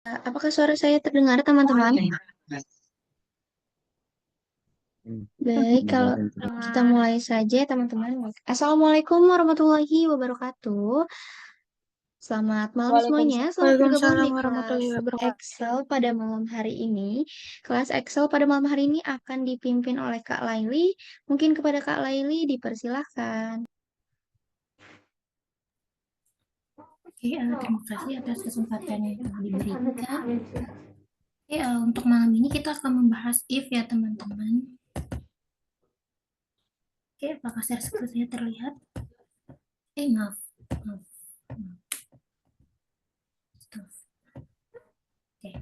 Apakah suara saya terdengar, teman-teman? Baik, kalau kita mulai saja, teman-teman. Assalamualaikum warahmatullahi wabarakatuh. Selamat malam semuanya. Selamat bergabung Waalaikumsalam di kelas warahmatullahi wabarakatuh. Excel pada malam hari ini. Kelas Excel pada malam hari ini akan dipimpin oleh Kak Laili. Mungkin kepada Kak Laili dipersilahkan. Oke, terima kasih atas kesempatan yang telah diberikan. Oke, untuk malam ini kita akan membahas if ya teman-teman. Oke, apakah share screen saya terlihat? Maaf, maaf, maaf. Stop. Oke.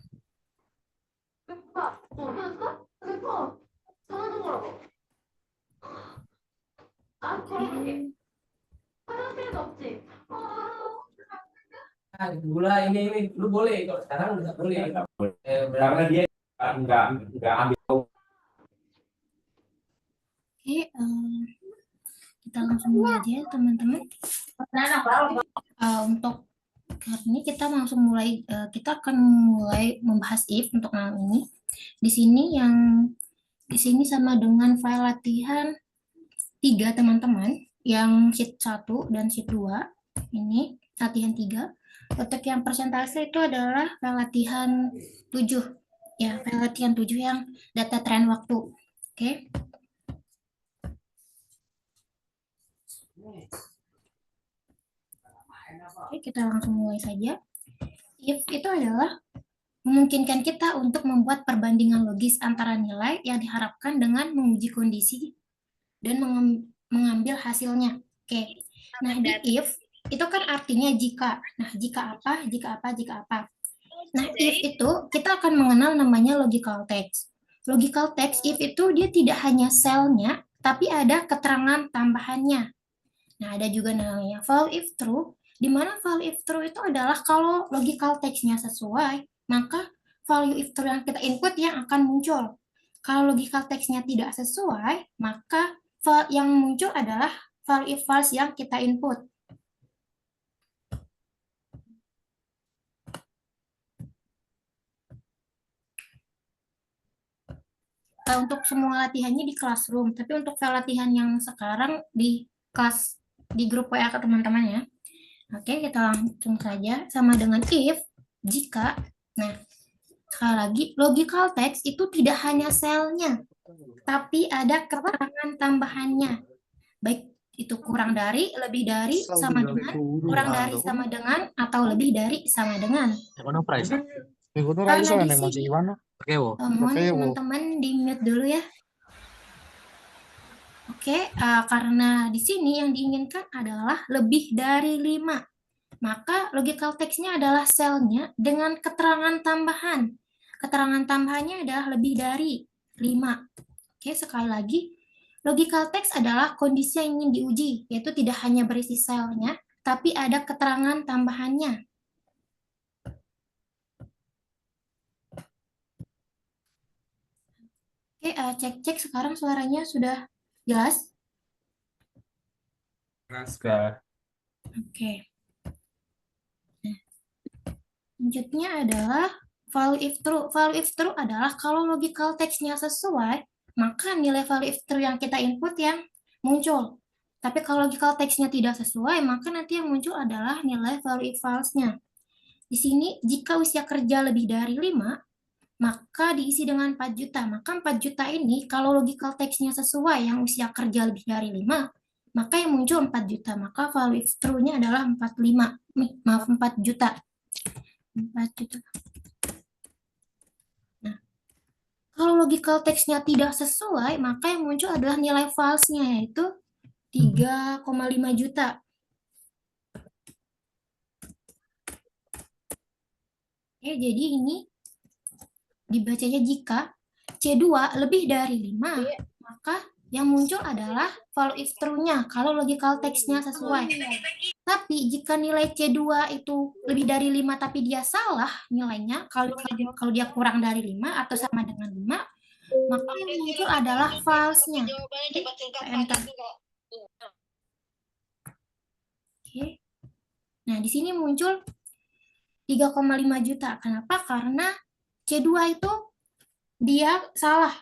Oke. Nah, gula ini lu boleh kalau sekarang nggak boleh. Karena dia nggak ambil. Oke, kita langsung mulai aja ya teman-teman. Untuk hari ini kita langsung mulai, kita akan mulai membahas if untuk malam ini. Di sini sama dengan file latihan 3 teman-teman, yang sheet 1 dan sheet 2. Ini latihan 3. Untuk yang persentase itu adalah file latihan 7. Ya, file latihan 7 yang data tren waktu. Oke. Oke, kita langsung mulai saja. If itu adalah memungkinkan kita untuk membuat perbandingan logis antara nilai yang diharapkan dengan menguji kondisi dan mengambil hasilnya. Oke. Nah, di if itu kan artinya jika. Nah, jika apa, jika apa, jika apa. Nah, if itu kita akan mengenal namanya logical text. Logical text if itu dia tidak hanya selnya, tapi ada keterangan tambahannya. Nah, ada juga namanya while if true, di mana while if true itu adalah kalau logical text-nya sesuai, maka value if true yang kita input yang akan muncul. Kalau logical text-nya tidak sesuai, maka yang muncul adalah value if false yang kita input. Untuk semua latihannya di classroom, tapi untuk file latihan yang sekarang di kelas di grup WA ke teman-teman ya. Oke, kita langsung saja sama dengan if, jika. Nah, sekali lagi, logical text itu tidak hanya selnya, tapi ada keterangan tambahannya. Baik itu kurang dari, lebih dari, sama dengan, kurang dari, sama dengan, atau lebih dari, sama dengan. Karena di sini, mohon teman-teman di mute dulu ya. Oke, karena di sini yang diinginkan adalah lebih dari 5. Maka logical text-nya adalah selnya dengan keterangan tambahan. Keterangan tambahannya adalah lebih dari 5. Oke, sekali lagi, logical text adalah kondisi yang ingin diuji, yaitu tidak hanya berisi selnya, tapi ada keterangan tambahannya. Oke, cek-cek sekarang suaranya sudah jelas? Naskah. Oke. Selanjutnya adalah value if true. Value if true adalah kalau logical text-nya sesuai, maka nilai value if true yang kita input yang muncul. Tapi kalau logical text-nya tidak sesuai, maka nanti yang muncul adalah nilai value if false-nya. Di sini, jika usia kerja lebih dari 5, maka diisi dengan 4 juta. Maka 4 juta ini, kalau logical text-nya sesuai yang usia kerja lebih dari 5, maka yang muncul 4 juta. Maka value if true-nya adalah 45. Maaf, 4 juta. 4 juta. Nah, kalau logical text-nya tidak sesuai, maka yang muncul adalah nilai false-nya, yaitu 3,5 juta. Oke, jadi ini dibacanya jika C2 lebih dari 5, maka yang muncul adalah value if true-nya kalau logical text-nya sesuai. Tapi jika nilai C2 itu lebih dari 5 tapi dia salah nilainya, kalau dia kurang dari 5 atau sama dengan 5, maka yang muncul adalah false-nya. Enter. Oke. Nah, di sini muncul 3,5 juta. Kenapa? Karena C2 itu dia salah.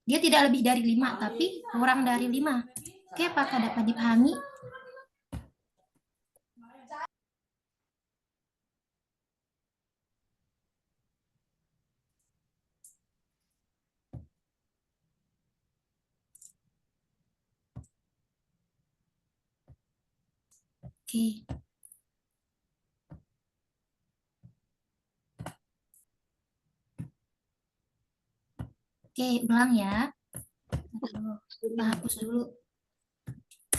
Dia tidak lebih dari 5, tapi kurang dari 5. Oke, apakah dapat dipahami? Oke. Oke, ulang ya. Hapus dulu.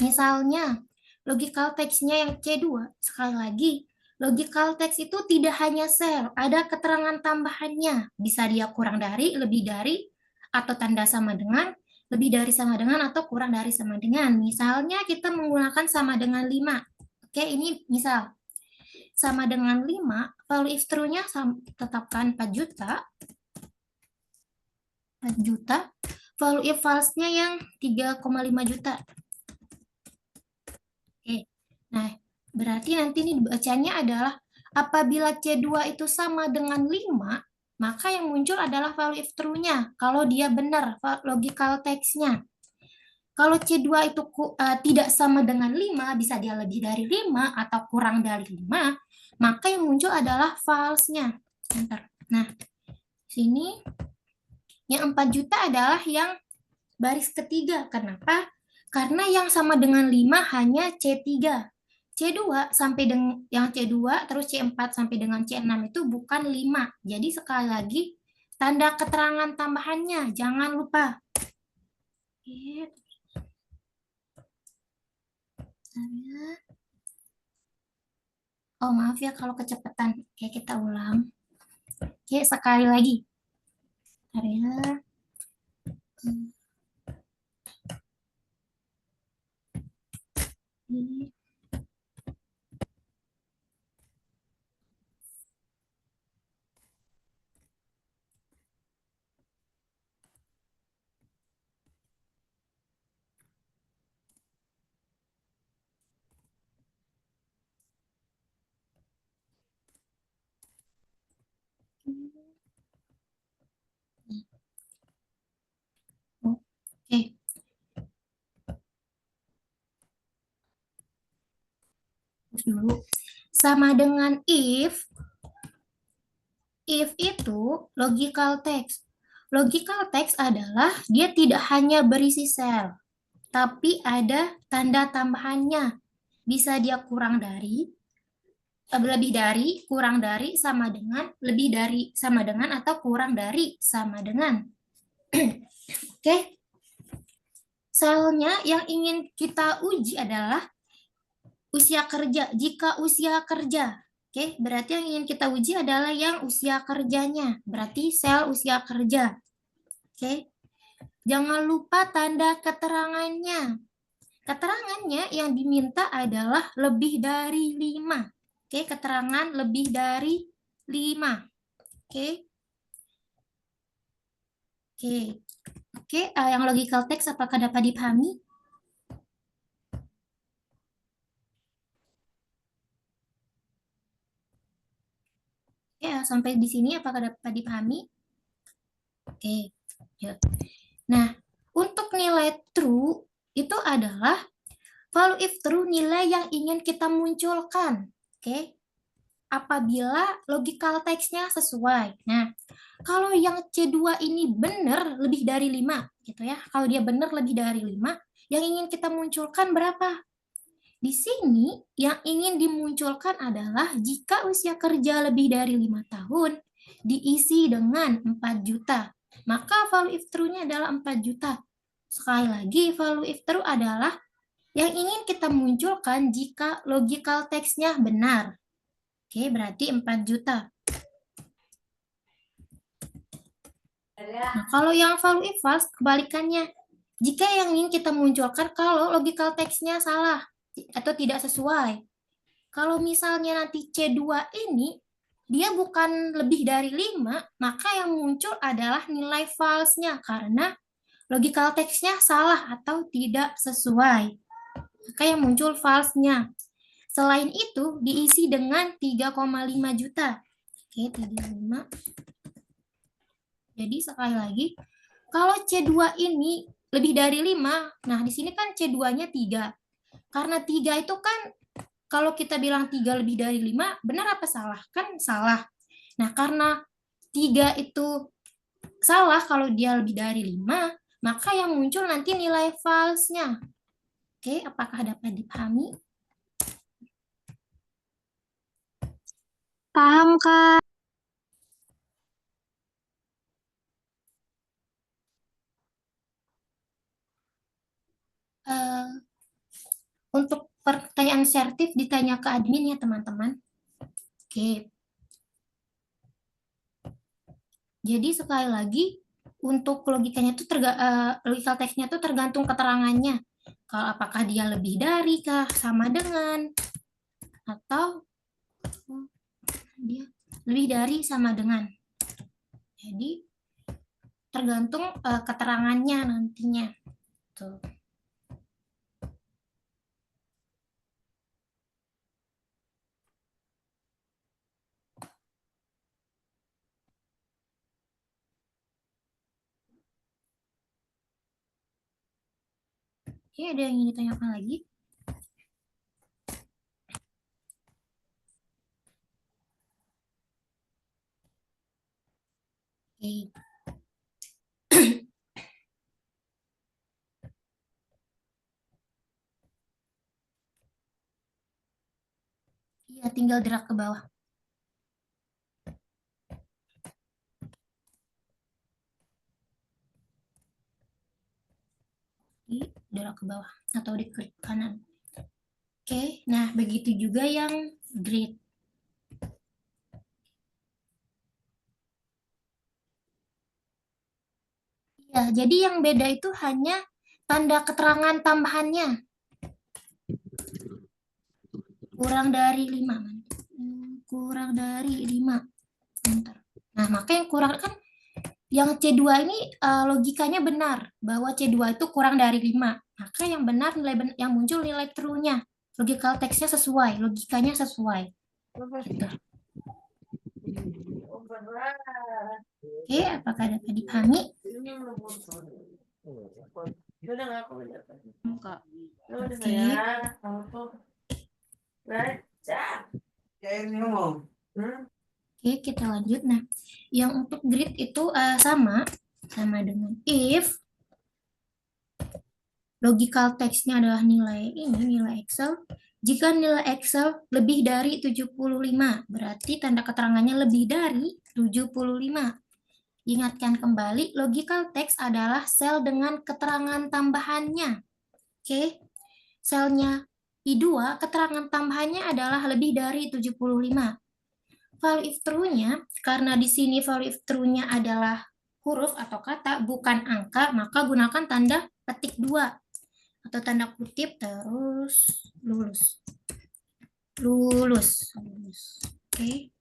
Misalnya, logical text-nya yang C2, sekali lagi, logical text itu tidak hanya sel, ada keterangan tambahannya. Bisa dia kurang dari, lebih dari, atau tanda sama dengan, lebih dari sama dengan, atau kurang dari sama dengan. Misalnya kita menggunakan sama dengan 5. Oke, ini misal. Sama dengan 5, value if true-nya tetapkan 4 juta. 4 juta. Value if false-nya yang 3,5 juta. Oke, nah berarti nanti ini bacanya adalah apabila C2 itu sama dengan 5, maka yang muncul adalah value if true-nya. Kalau dia benar, logical text-nya. Kalau C2 itu tidak sama dengan 5, bisa dia lebih dari 5 atau kurang dari 5, maka yang muncul adalah false-nya. Nah, sini yang 4 juta adalah yang baris ketiga. Kenapa? Karena yang sama dengan 5 hanya C3. C2 sampai dengan yang C2 terus C4 sampai dengan C6 itu bukan 5. Jadi sekali lagi tanda keterangan tambahannya jangan lupa. Oh, maaf ya kalau kecepatan. Oke, kita ulang. Oke, sekali lagi. Bentar ya. Oke. Terus dulu. Sama dengan if itu logical text. Logical text adalah dia tidak hanya berisi sel, tapi ada tanda tambahannya. Bisa dia kurang dari, lebih dari, kurang dari, sama dengan, lebih dari, sama dengan, atau kurang dari, sama dengan. Oke. Selnya yang ingin kita uji adalah usia kerja. Jika usia kerja, oke, berarti yang ingin kita uji adalah yang usia kerjanya. Berarti sel usia kerja. Oke. Jangan lupa tanda keterangannya. Keterangannya yang diminta adalah lebih dari 5. Oke, keterangan lebih dari 5. Oke. Oke. Oke, yang logical text apakah dapat dipahami? Ya, sampai di sini apakah dapat dipahami? Oke. Nah, untuk nilai true itu adalah value if true nilai yang ingin kita munculkan. Oke. Apabila logical text-nya sesuai. Nah, kalau yang C2 ini benar lebih dari 5 gitu ya. Kalau dia benar lebih dari 5, yang ingin kita munculkan berapa? Di sini yang ingin dimunculkan adalah jika usia kerja lebih dari 5 tahun diisi dengan 4 juta. Maka value if true-nya adalah 4 juta. Sekali lagi, value if true adalah yang ingin kita munculkan jika logical text-nya benar. Oke, berarti 4 juta. Nah, kalau yang value if false, kebalikannya. Jika yang ingin kita munculkan kalau logical text-nya salah atau tidak sesuai. Kalau misalnya nanti C2 ini, dia bukan lebih dari 5, maka yang muncul adalah nilai false-nya karena logical text-nya salah atau tidak sesuai. Maka yang muncul false-nya. Selain itu, diisi dengan 3,5 juta. Oke, 35. Jadi sekali lagi, kalau C2 ini lebih dari 5, nah di sini kan C2-nya 3. Karena 3 itu kan, kalau kita bilang 3 lebih dari 5, benar apa salah? Kan salah. Nah, karena 3 itu salah kalau dia lebih dari 5, maka yang muncul nanti nilai false-nya. Oke, apakah dapat dipahami? Paham, Kak. Untuk pertanyaan sertif ditanya ke admin ya, teman-teman. Oke. Jadi sekali lagi, untuk logikanya itu logical text-nya itu tergantung keterangannya. Kalau apakah dia lebih dari kah, sama dengan, atau dia lebih dari sama dengan. Jadi tergantung keterangannya nantinya. Tuh. Oke, ada yang ingin ditanyakan lagi? Oke. Iya, tinggal drag ke bawah. Drag ke bawah atau di klik kanan. Oke, nah begitu juga yang grid. Ya, jadi yang beda itu hanya tanda keterangan tambahannya. Kurang dari 5. Kurang dari 5. Bentar. Nah, maka yang kurang kan yang C2 ini logikanya benar bahwa C2 itu kurang dari 5. Maka yang benar yang muncul nilai true-nya. Logical text-nya sesuai, logikanya sesuai. Gitu. Oke, apakah dapat dipahami? Oke, kita lanjut. Nah, yang untuk grid itu sama dengan if logical text-nya adalah nilai ini, nilai Excel. Jika nilai Excel lebih dari 75, berarti tanda keterangannya lebih dari 75. Ingatkan kembali, logical text adalah sel dengan keterangan tambahannya. Oke, selnya I2, keterangan tambahannya adalah lebih dari 75. Value if true-nya, karena di sini value if true-nya adalah huruf atau kata, bukan angka, maka gunakan tanda petik 2 atau tanda kutip terus lulus. Oke.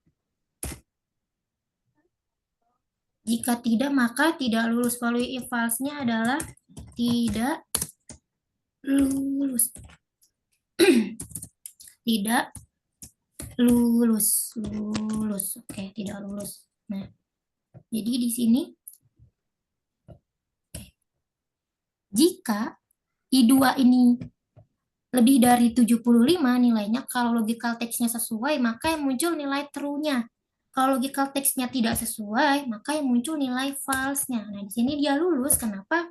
Jika tidak, maka tidak lulus. Value if false-nya adalah tidak lulus. Tidak lulus. Oke, tidak lulus. Nah, jadi di sini jika I2 ini lebih dari 75 nilainya, kalau logical text-nya sesuai, maka yang muncul nilai true-nya. Kalau logical text-nya tidak sesuai, maka yang muncul nilai false-nya. Nah, di sini dia lulus. Kenapa?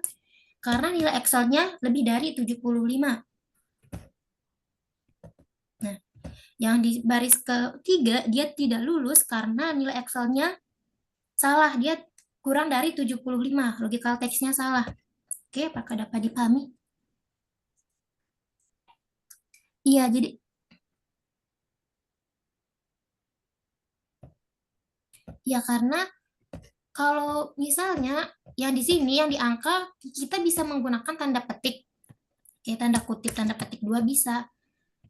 Karena nilai Excel-nya lebih dari 75. Nah, yang di baris ketiga, dia tidak lulus karena nilai Excel-nya salah. Dia kurang dari 75. Logical text-nya salah. Oke, apakah dapat dipahami? Iya, jadi ya karena kalau misalnya yang di sini yang di angka kita bisa menggunakan tanda petik. Oke, tanda kutip, tanda petik 2 bisa.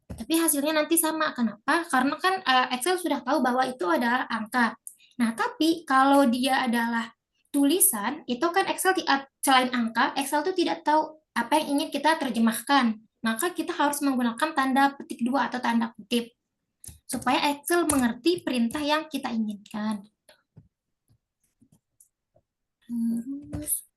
Tapi hasilnya nanti sama. Kenapa? Karena kan Excel sudah tahu bahwa itu adalah angka. Nah, tapi kalau dia adalah tulisan, itu kan Excel selain angka, Excel itu tidak tahu apa yang ingin kita terjemahkan. Maka kita harus menggunakan tanda petik 2 atau tanda kutip. supaya Excel mengerti perintah yang kita inginkan. Terus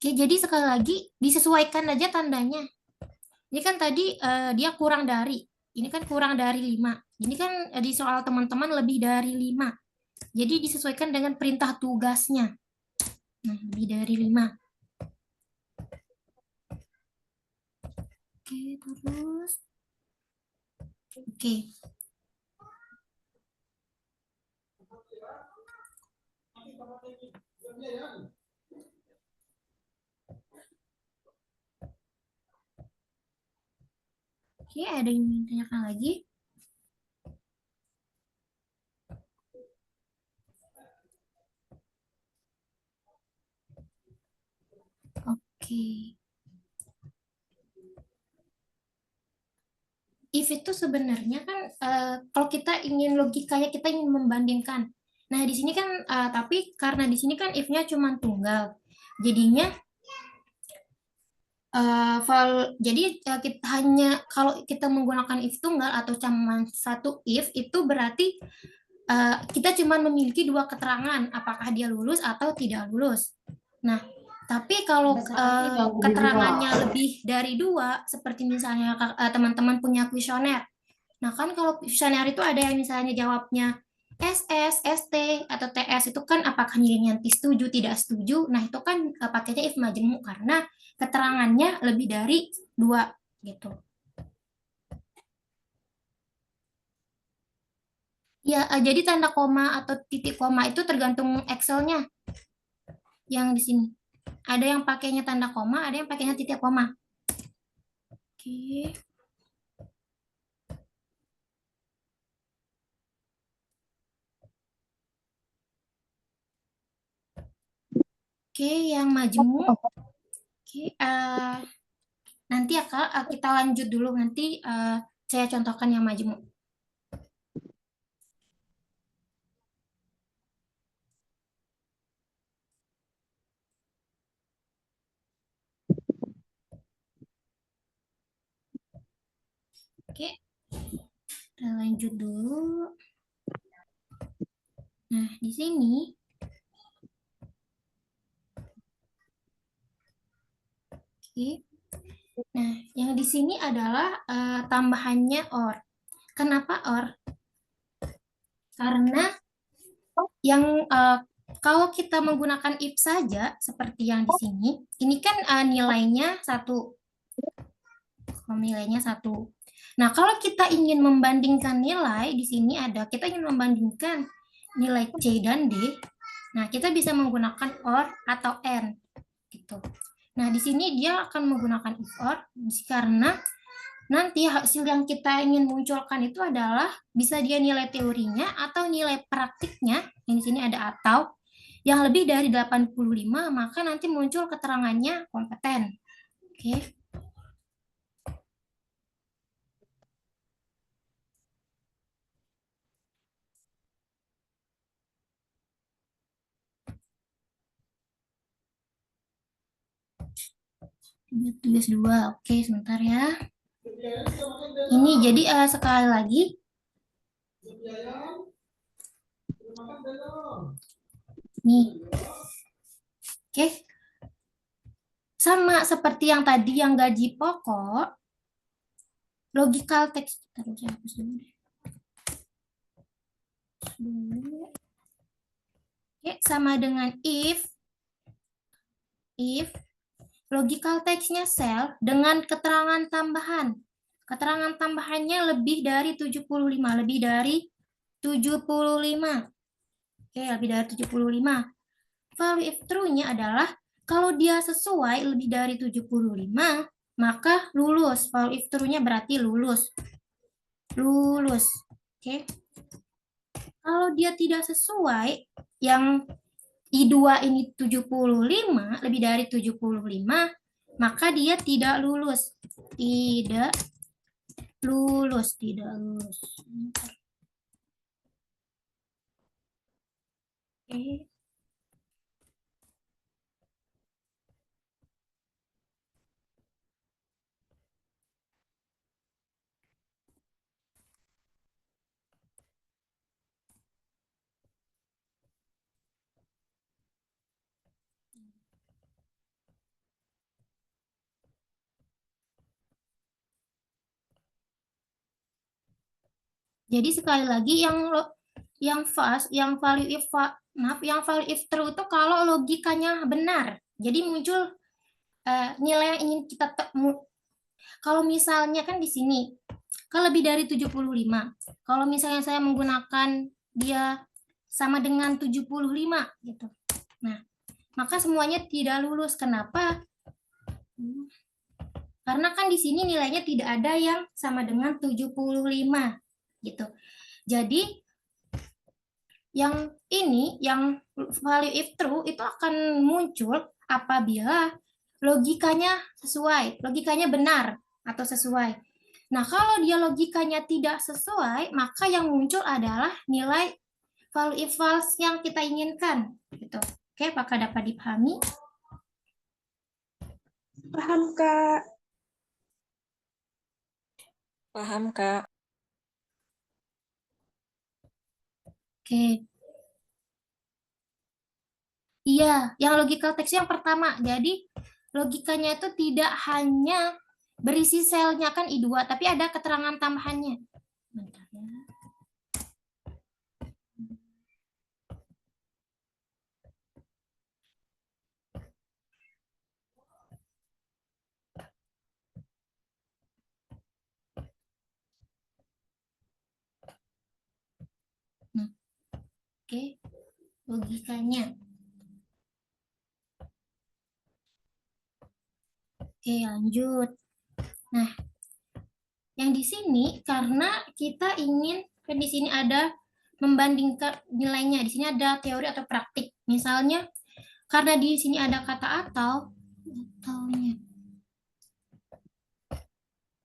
Oke, jadi sekali lagi disesuaikan aja tandanya. Ini kan tadi dia kurang dari. Ini kan kurang dari 5. Ini kan di soal teman-teman lebih dari 5. Jadi disesuaikan dengan perintah tugasnya. Nah, lebih dari 5. Oke, terus. Oke. Oke, ada yang ingin tanyakan lagi? Oke. If itu sebenarnya kan kalau kita ingin logikanya kita ingin membandingkan. Nah, di sini kan tapi karena di sini kan if-nya cuma tunggal. Jadinya jadi kita hanya kalau kita menggunakan if tunggal atau cuma satu if itu berarti kita cuma memiliki dua keterangan apakah dia lulus atau tidak lulus. Nah, tapi kalau keterangannya lebih dari dua, seperti misalnya teman-teman punya kuesioner. Nah, kan kalau kuesioner itu ada yang misalnya jawabnya SS, ST, atau TS, itu kan apakah nilainya nanti setuju, tidak setuju. Nah, itu kan pakainya if majemuk karena keterangannya lebih dari dua gitu. Ya, jadi tanda koma atau titik koma itu tergantung Excel-nya. Yang di sini. Ada yang pakainya tanda koma, ada yang pakainya titik koma. Oke. Oke, yang majemuk. Oke, nanti ya Kak, kita lanjut dulu. Nanti saya contohkan yang majemuk. Oke, kita lanjut dulu. Nah, di sini oke. Nah, yang di sini adalah tambahannya OR. Kenapa OR? Karena yang kalau kita menggunakan if saja seperti yang di sini, ini kan nilainya 1. Nilainya 1. Nah, kalau kita ingin membandingkan nilai, di sini ada kita ingin membandingkan nilai C dan D. Nah, kita bisa menggunakan OR atau AND gitu. Nah, di sini dia akan menggunakan if OR karena nanti hasil yang kita ingin munculkan itu adalah bisa dia nilai teorinya atau nilai praktiknya. Yang di sini ada atau yang lebih dari 85, maka nanti muncul keterangannya kompeten. Oke. Tugas 2. Oke, sebentar ya. Ini jadi sekali lagi. Nih. Oke. Sama seperti yang tadi yang gaji pokok, logical text. Taruh saya hapus dulu deh. Oke, sama dengan if logical text-nya cell dengan keterangan tambahan. Keterangan tambahannya lebih dari 75, lebih dari 75. Oke, lebih dari 75. Value if true-nya adalah kalau dia sesuai lebih dari 75, maka lulus. Value if true-nya berarti lulus. lulus. Oke. Kalau dia tidak sesuai, yang I2 ini 75, lebih dari 75, maka dia tidak lulus. Tidak lulus, tidak lulus. Oke. Jadi sekali lagi yang fast, yang value if yang value if true itu kalau logikanya benar. Jadi muncul nilai yang ingin kita kalau misalnya kan di sini kan lebih dari 75. Kalau misalnya saya menggunakan dia sama dengan 75 gitu. Nah, maka semuanya tidak lulus. Kenapa? Karena kan di sini nilainya tidak ada yang sama dengan 75 gitu. Jadi yang ini, yang value if true itu akan muncul apabila logikanya sesuai, logikanya benar atau sesuai. Nah, kalau dia logikanya tidak sesuai, maka yang muncul adalah nilai value if false yang kita inginkan. Gitu. Oke, apakah dapat dipahami? Paham, Kak. Paham, Kak. Oke. Iya, yang logical text yang pertama. Jadi logikanya itu tidak hanya berisi selnya kan I2, tapi ada keterangan tambahannya. Bentar ya. Nah, oke, logikanya. Oke, lanjut. Nah, yang di sini karena kita ingin kan di sini ada membandingkan nilainya. Di sini ada teori atau praktik. Misalnya karena di sini ada kata ataunya.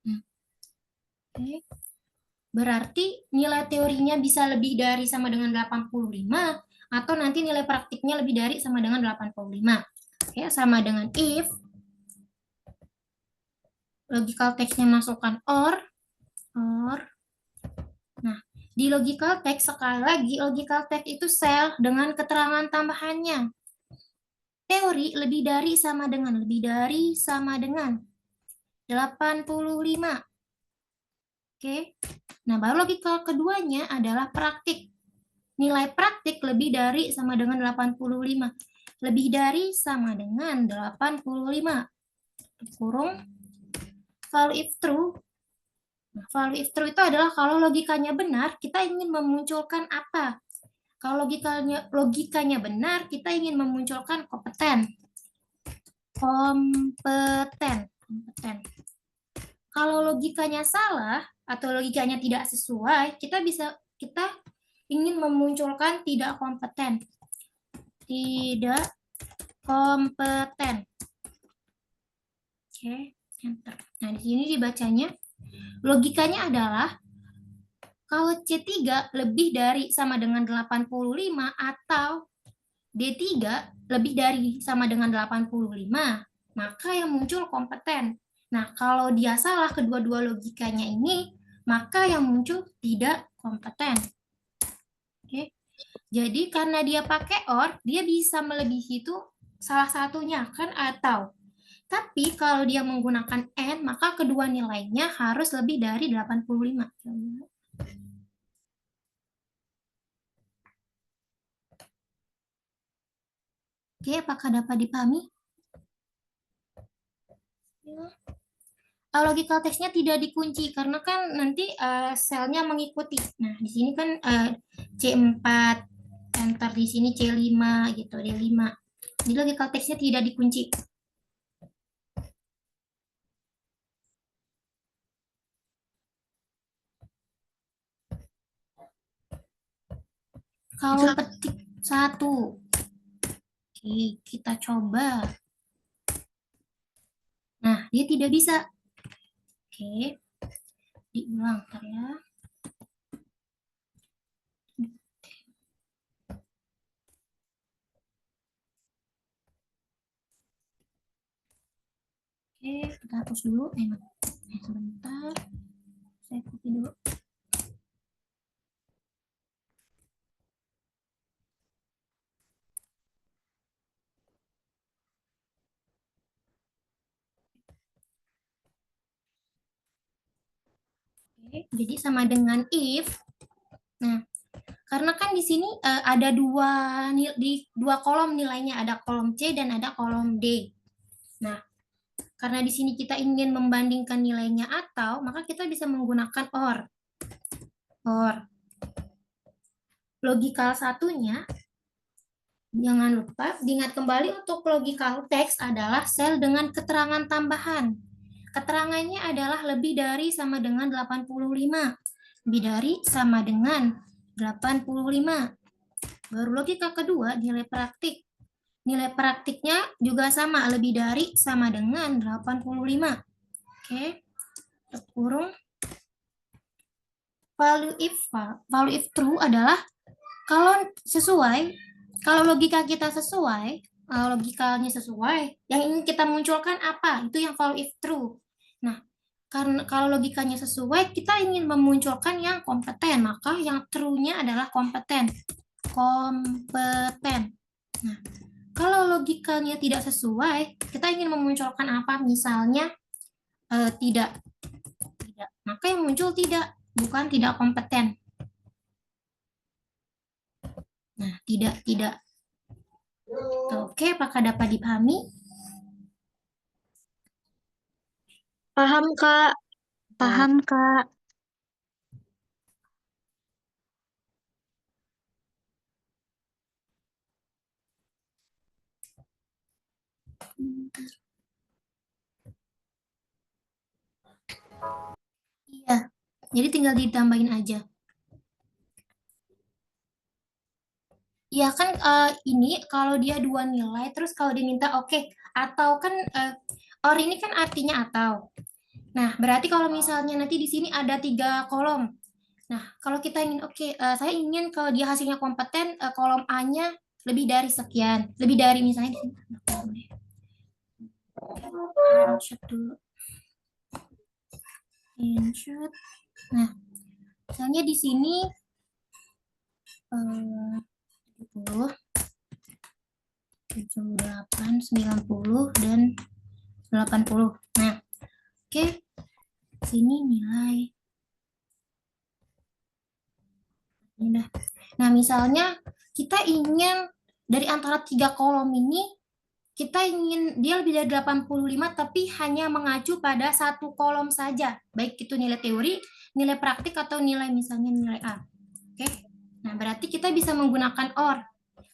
Nah, oke. Berarti nilai teorinya bisa lebih dari sama dengan 85 atau nanti nilai praktiknya lebih dari sama dengan 85. Oke, sama dengan if logical text-nya masukkan or. Nah, di logical text sekali lagi logical text itu sel dengan keterangan tambahannya. Teori lebih dari sama dengan 85. Oke. Nah, baru logika keduanya adalah praktik. Nilai praktik lebih dari sama dengan 85. Lebih dari sama dengan 85. Kurung value if true. Nah, value if true itu adalah kalau logikanya benar, kita ingin memunculkan apa? Kalau logikanya benar, kita ingin memunculkan kompeten. Kalau logikanya salah atau logikanya tidak sesuai, kita ingin memunculkan tidak kompeten. Tidak kompeten. Oke, enter. Nah, di sini dibacanya logikanya adalah kalau C3 lebih dari sama dengan 85 atau D3 lebih dari sama dengan 85, maka yang muncul kompeten. Nah, kalau dia salah kedua-dua logikanya ini, maka yang muncul tidak kompeten. Oke. Jadi karena dia pakai or, dia bisa melebihi itu salah satunya kan atau. Tapi kalau dia menggunakan and, maka kedua nilainya harus lebih dari 85. Oke, apakah dapat dipahami? Logical text-nya tidak dikunci karena kan nanti selnya mengikuti. Nah, di sini kan C4, enter di sini C5 gitu, D5. Jadi logical text-nya tidak dikunci. Kalau petik 1. Oke, kita coba. Nah, dia tidak bisa. Oke, diulang ntar ya. Oke, kita hapus dulu. Sebentar. Saya copy dulu. Oke, jadi sama dengan if. Nah, karena kan di sini ada di dua kolom nilainya, ada kolom C dan ada kolom D. Nah, karena di sini kita ingin membandingkan nilainya atau, maka kita bisa menggunakan or. Logikal satunya, jangan lupa diingat kembali untuk logical text adalah sel dengan keterangan tambahan. Keterangannya adalah lebih dari sama dengan 85. Lebih dari sama dengan 85. Baru logika kedua, nilai praktik. Nilai praktiknya juga sama, lebih dari sama dengan 85. Oke, kurung. Value if true adalah kalau sesuai, kalau logika kita sesuai, logikanya sesuai, yang ingin kita munculkan apa? Itu yang value if true. Nah, karena kalau logikanya sesuai, kita ingin memunculkan yang kompeten, maka yang true-nya adalah kompeten. Nah, kalau logikanya tidak sesuai, kita ingin memunculkan apa? Misalnya tidak. Maka yang muncul tidak, bukan tidak kompeten. Nah, tidak. Oke, apakah dapat dipahami? Paham, Kak. Paham, Kak. Iya, jadi tinggal ditambahin aja. Ya kan ini kalau dia dua nilai, terus kalau diminta oke, atau kan or ini kan artinya atau. Nah, berarti kalau misalnya nanti di sini ada 3 kolom. Nah, kalau kita ingin saya ingin kalau dia hasilnya kompeten, kolom A-nya lebih dari sekian, lebih dari misalnya di sini. Insert dulu. Insert. Nah, misalnya di sini 70, 78, 90, dan 80. Nah, oke. Sini nilai. Ini dah. Nah, misalnya kita ingin dari antara 3 kolom ini, kita ingin dia lebih dari 85 tapi hanya mengacu pada satu kolom saja. Baik itu nilai teori, nilai praktik, atau nilai misalnya nilai A. Oke. Nah, berarti kita bisa menggunakan OR.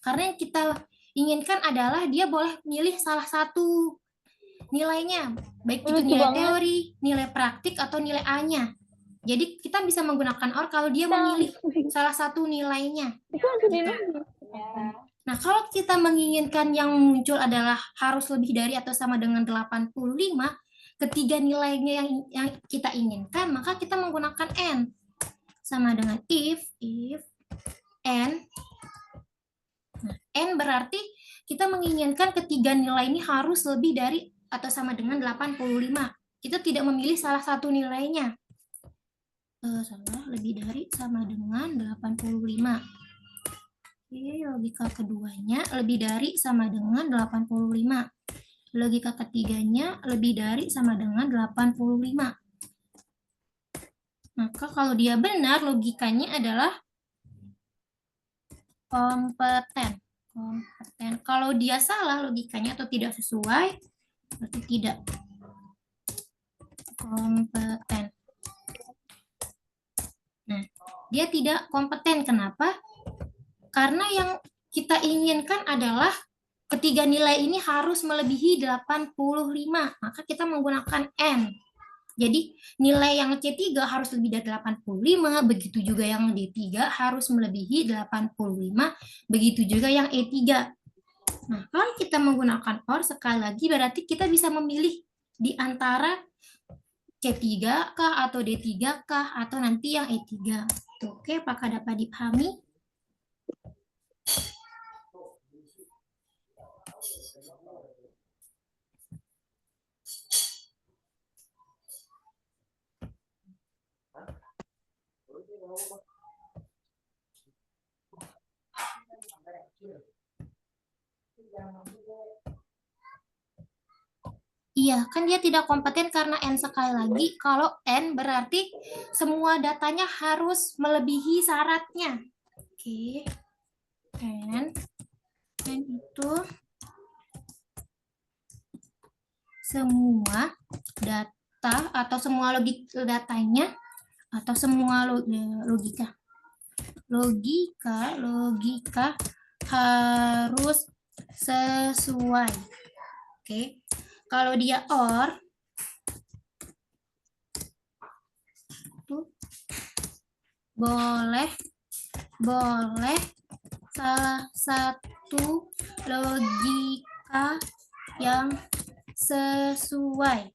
Karena yang kita inginkan adalah dia boleh milih salah satu nilainya, baik itu nilai teori, nilai praktik, atau nilai A-nya. Jadi kita bisa menggunakan OR kalau dia memilih salah satu nilainya. Gitu. Nah, kalau kita menginginkan yang muncul adalah harus lebih dari atau sama dengan 85, ketiga nilainya yang kita inginkan, maka kita menggunakan N. Sama dengan if, N. Nah, N berarti kita menginginkan ketiga nilai ini harus lebih dari atau sama dengan 85. Kita tidak memilih salah satu nilainya. Lebih dari sama dengan 85. Oke, logika keduanya lebih dari sama dengan 85. Logika ketiganya lebih dari sama dengan 85. Maka kalau dia benar, logikanya adalah kompeten. Kalau dia salah logikanya atau tidak sesuai, berarti tidak kompeten. Nah, dia tidak kompeten. Kenapa? Karena yang kita inginkan adalah ketiga nilai ini harus melebihi 85. Maka kita menggunakan N. Jadi nilai yang C3 harus lebih dari 85, begitu juga yang D3 harus melebihi 85, begitu juga yang E3. Nah, kalau kita menggunakan OR sekali lagi berarti kita bisa memilih di antara C3 kah atau D3 kah atau nanti yang E3. Oke, apakah dapat dipahami? Iya, kan dia tidak kompeten karena N sekali lagi. Kalau N berarti semua datanya harus melebihi syaratnya. Oke. N itu semua data atau semua datanya atau semua logika harus sesuai. Oke. Kalau dia OR boleh salah satu logika yang sesuai.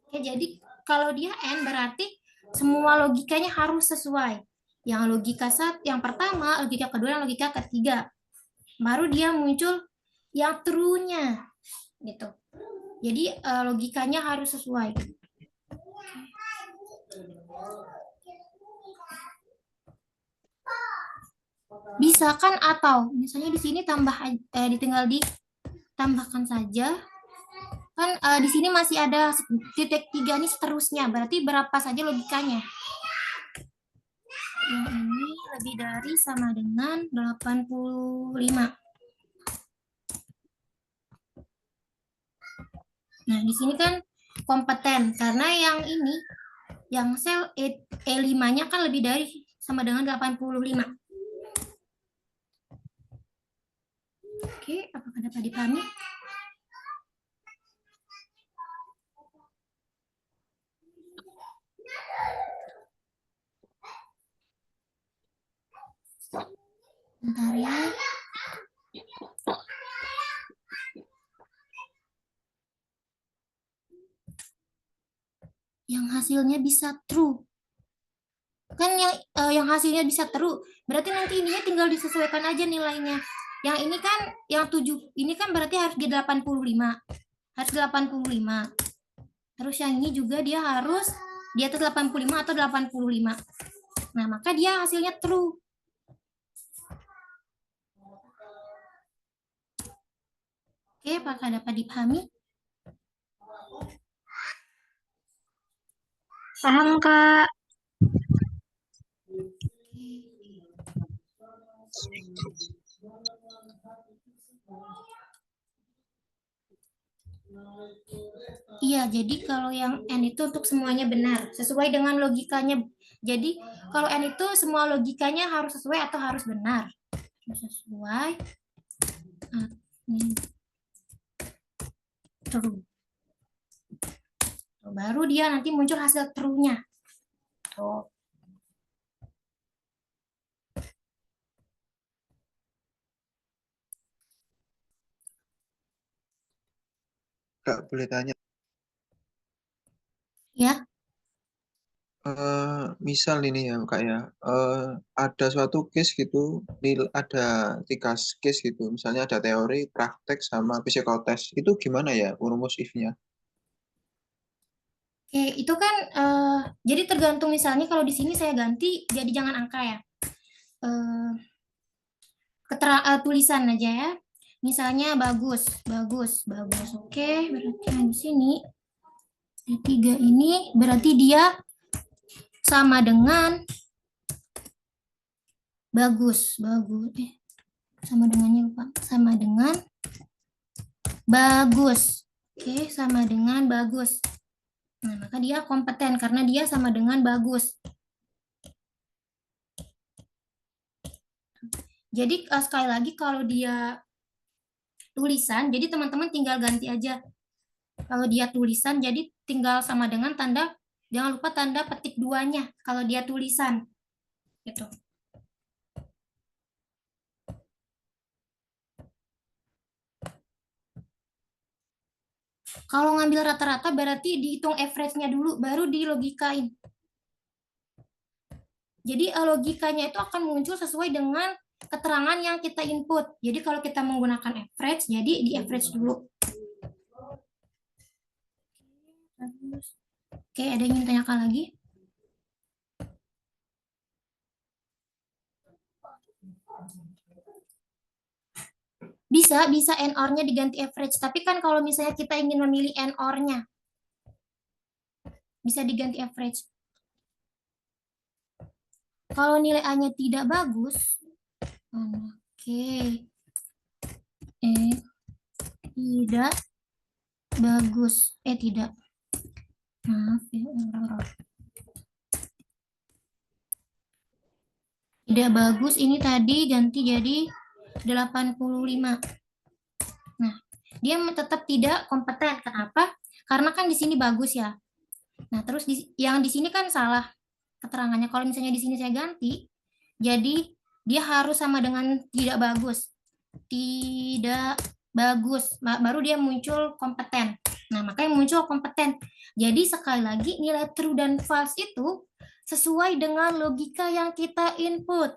Oke, jadi kalau dia N berarti semua logikanya harus sesuai. Yang logika yang pertama, logika kedua, dan logika ketiga. Baru dia muncul yang true-nya. Gitu. Jadi logikanya harus sesuai. Bisa kan atau misalnya di sini tinggal ditambahkan saja. Kan di sini masih ada titik 3 ini seterusnya. Berarti berapa saja logikanya? Yang ini lebih dari sama dengan 85. Nah, di sini kan kompeten karena yang ini yang sel E5-nya kan lebih dari sama dengan 85. Oke, apakah dapat dipahami? Bentar ya. Yang hasilnya bisa true. Kan yang hasilnya bisa true, berarti nanti ininya tinggal disesuaikan aja nilainya. Yang ini kan yang 7, ini kan berarti harus di 85. Harus 85. Terus yang ini juga dia harus di atas 85 atau 85. Nah, maka dia hasilnya true. Oke, apakah dapat dipahami? Paham, Kak. Iya, jadi kalau yang N itu untuk semuanya benar, sesuai dengan logikanya. Jadi kalau N itu semua logikanya harus sesuai atau harus benar. Sesuai. True. Baru dia nanti muncul hasil true-nya. Tuh. Kak, boleh tanya? Ya. Misal ini ya Kak ya, ada suatu case gitu, ada 3 case gitu, misalnya ada teori, praktek, sama psikotes. Itu gimana ya rumus if-nya? Oke, itu kan jadi tergantung misalnya kalau di sini saya ganti jadi jangan angka ya. Tulisan aja ya. Misalnya bagus. Oke, berarti yang di sini D3 ini berarti dia sama dengan bagus. Sama dengannya lupa. Sama dengan bagus. Oke, sama dengan bagus. Nah, maka dia kompeten karena dia sama dengan bagus. Jadi sekali lagi kalau dia tulisan, jadi teman-teman tinggal ganti aja. Kalau dia tulisan, jadi tinggal sama dengan tanda, jangan lupa tanda petik 2-nya kalau dia tulisan. Gitu. Kalau ngambil rata-rata berarti dihitung average-nya dulu, baru dilogikain. Jadi logikanya itu akan muncul sesuai dengan keterangan yang kita input. Jadi kalau kita menggunakan average, jadi di average dulu. Oke, ada yang ingin tanyakan lagi? Bisa NOR-nya diganti average. Tapi kan kalau misalnya kita ingin memilih NOR-nya, bisa diganti average. Kalau nilai A-nya tidak bagus, oke. Tidak bagus. Tidak. Maaf ya, error. Tidak bagus, ini tadi ganti jadi 85. Nah, dia tetap tidak kompeten. Kenapa? Karena kan di sini bagus ya. Nah, terus yang di sini kan salah keterangannya. Kalau misalnya di sini saya ganti, jadi dia harus sama dengan tidak bagus. Tidak bagus, baru dia muncul kompeten. Nah, makanya muncul kompeten. Jadi sekali lagi nilai true dan false itu sesuai dengan logika yang kita input.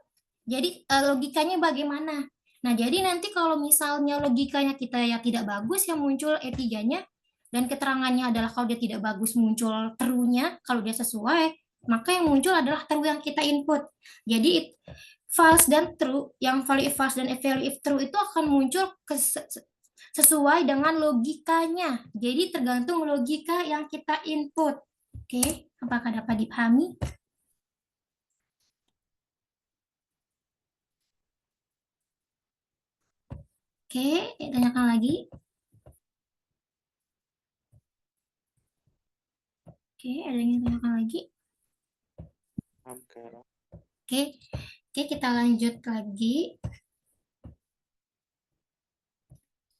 Jadi logikanya bagaimana? Nah, jadi nanti kalau misalnya logikanya kita ya tidak bagus, yang muncul E3-nya, dan keterangannya adalah kalau dia tidak bagus muncul true-nya, kalau dia sesuai, maka yang muncul adalah true yang kita input. Jadi false dan true, yang value if false dan value if true itu akan muncul sesuai dengan logikanya. Jadi tergantung logika yang kita input. Oke, apakah dapat dipahami? Oke, tanyakan lagi. Oke, ada yang tanyakan lagi? Oke, kita lanjut lagi.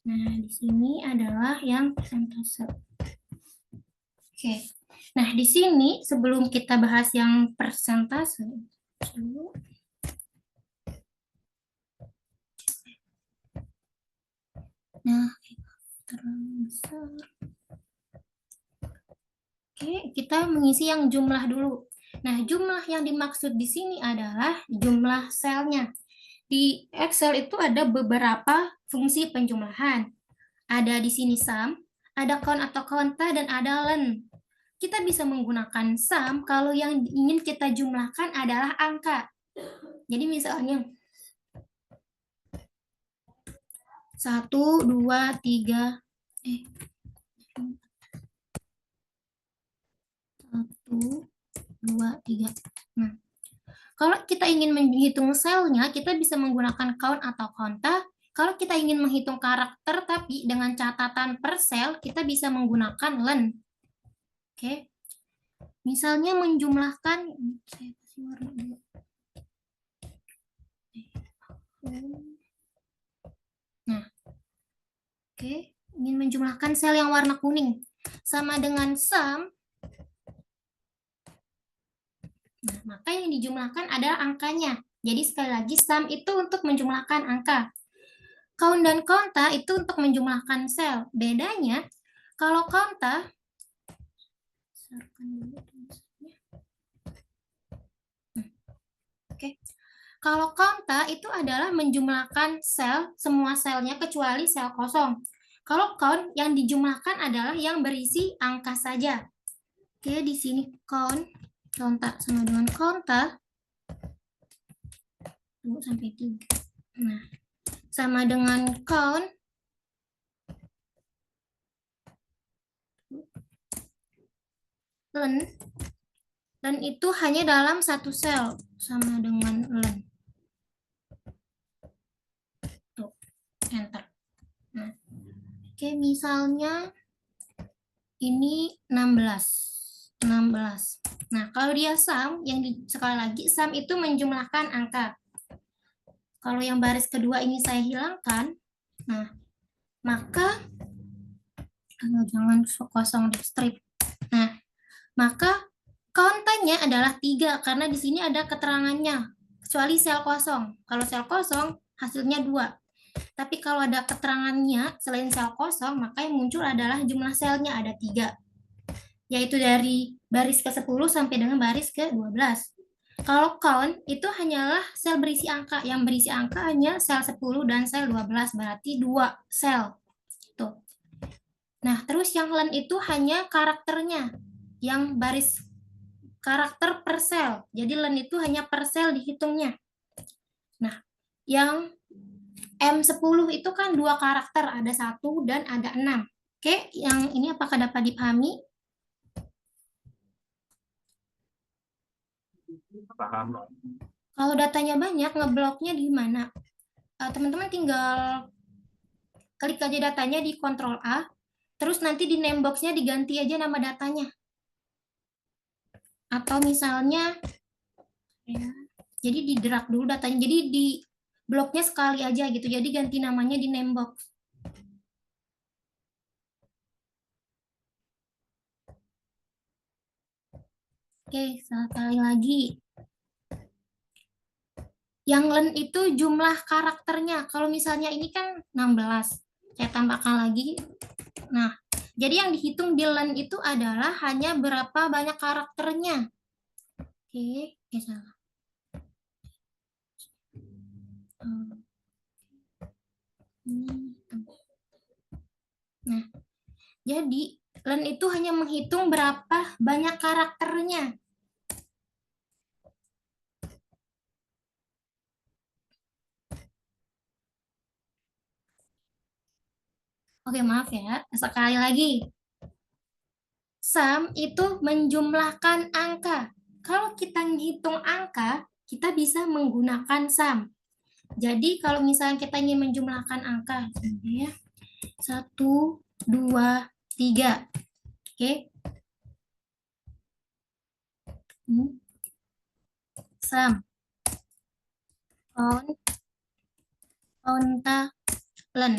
Nah, di sini adalah yang persentase. Oke. Nah, di sini sebelum kita bahas yang persentase, nah, terbesar. Oke, kita mengisi yang jumlah dulu. Nah, jumlah yang dimaksud di sini adalah jumlah selnya. Di Excel itu ada beberapa fungsi penjumlahan. Ada di sini sum, ada count atau konta, dan ada len. Kita bisa menggunakan sum kalau yang ingin kita jumlahkan adalah angka. Jadi misalnya 1, 2, 3, 1, 2, 3. Nah, kalau kita ingin menghitung selnya, kita bisa menggunakan count atau konta. Kalau kita ingin menghitung karakter tapi dengan catatan per sel, kita bisa menggunakan len. Oke. Misalnya menjumlahkan, saya kasih warna dulu. Nah, oke, ingin menjumlahkan sel yang warna kuning sama dengan sum. Nah, maka yang dijumlahkan adalah angkanya. Jadi sekali lagi sum itu untuk menjumlahkan angka. Count dan konta itu untuk menjumlahkan sel. Bedanya kalau konta, kalau konta itu adalah menjumlahkan sel, semua selnya kecuali sel kosong. Kalau count yang dijumlahkan adalah yang berisi angka saja. Oke, di sini konta sama dengan konta 2 sampai 3. Nah, sama dengan count len. Dan itu hanya dalam satu sel sama dengan len. Tuh, enter. Nah, oke, misalnya ini 16. Nah, kalau dia sum, sekali lagi sum itu menjumlahkan angka. Kalau yang baris kedua ini saya hilangkan, nah, maka jangan kosong di strip. Nah, maka countnya adalah 3 karena di sini ada keterangannya, kecuali sel kosong. Kalau sel kosong hasilnya 2. Tapi kalau ada keterangannya selain sel kosong, maka yang muncul adalah jumlah selnya ada 3. Yaitu dari baris ke-10 sampai dengan baris ke-12. Kalau count itu hanyalah sel berisi angka. Yang berisi angka hanya sel 10 dan sel 12, berarti 2 sel. Tuh. Nah, terus yang len itu hanya karakternya, yang baris karakter per sel. Jadi len itu hanya per sel dihitungnya. Nah, yang M10 itu kan 2 karakter, ada 1 dan ada 6. Oke, yang ini apakah dapat dipahami? Paham. Kalau datanya banyak, ngebloknya di mana? Teman-teman tinggal klik aja datanya di Ctrl A, terus nanti di name box-nya diganti aja nama datanya. Atau misalnya, ya, jadi di drag dulu datanya, jadi di bloknya sekali aja gitu, jadi ganti namanya di name box. Oke, sekali lagi. Yang len itu jumlah karakternya. Kalau misalnya ini kan 16. Saya tambahkan lagi. Nah, jadi yang dihitung di len itu adalah hanya berapa banyak karakternya. Oke, salah. Nah, jadi len itu hanya menghitung berapa banyak karakternya. Oke, maaf ya. Sekali lagi. Sum itu menjumlahkan angka. Kalau kita menghitung angka, kita bisa menggunakan sum. Jadi kalau misalnya kita ingin menjumlahkan angka, ya, 1, 2, 3. Oke. Sum. Len.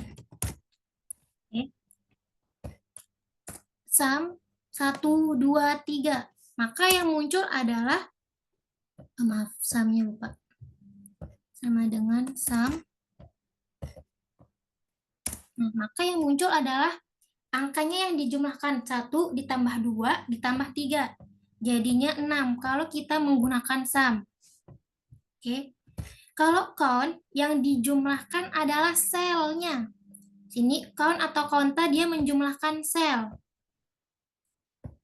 Sum 1, 2, 3. Maka yang muncul adalah, maaf, sumnya lupa. Sama dengan sum. Nah, maka yang muncul adalah angkanya yang dijumlahkan 1 ditambah 2 ditambah 3. Jadinya 6 kalau kita menggunakan sum. Oke. Kalau count yang dijumlahkan adalah selnya. Sini count atau konta dia menjumlahkan sel.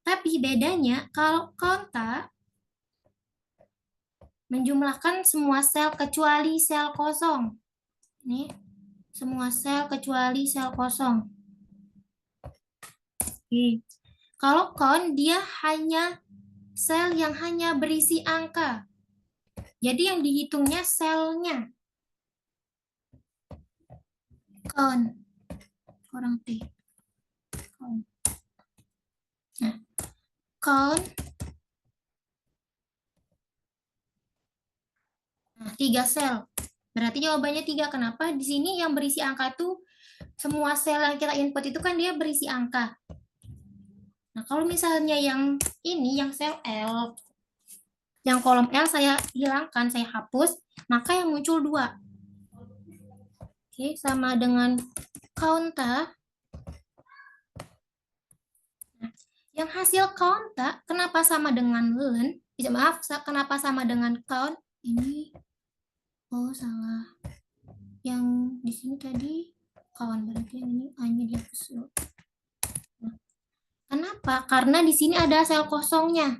Tapi bedanya kalau konta menjumlahkan semua sel kecuali sel kosong. Nih, semua sel kecuali sel kosong. Oke. Kalau count dia hanya sel yang hanya berisi angka. Jadi yang dihitungnya selnya. Count. Kurang T. Count. Nah, count. Nah, 3 sel. Berarti jawabannya 3. Kenapa? Di sini yang berisi angka itu, semua sel yang kita input itu kan dia berisi angka. Nah, kalau misalnya yang ini, yang sel L, yang kolom L saya hilangkan, saya hapus, maka yang muncul 2. Oke, sama dengan counta. Nah, yang hasil counta, kenapa sama dengan len? Maaf, kenapa sama dengan count? Ini, oh salah. Yang di sini tadi count, berarti yang ini hanya dihapus. Nah, kenapa? Karena di sini ada sel kosongnya.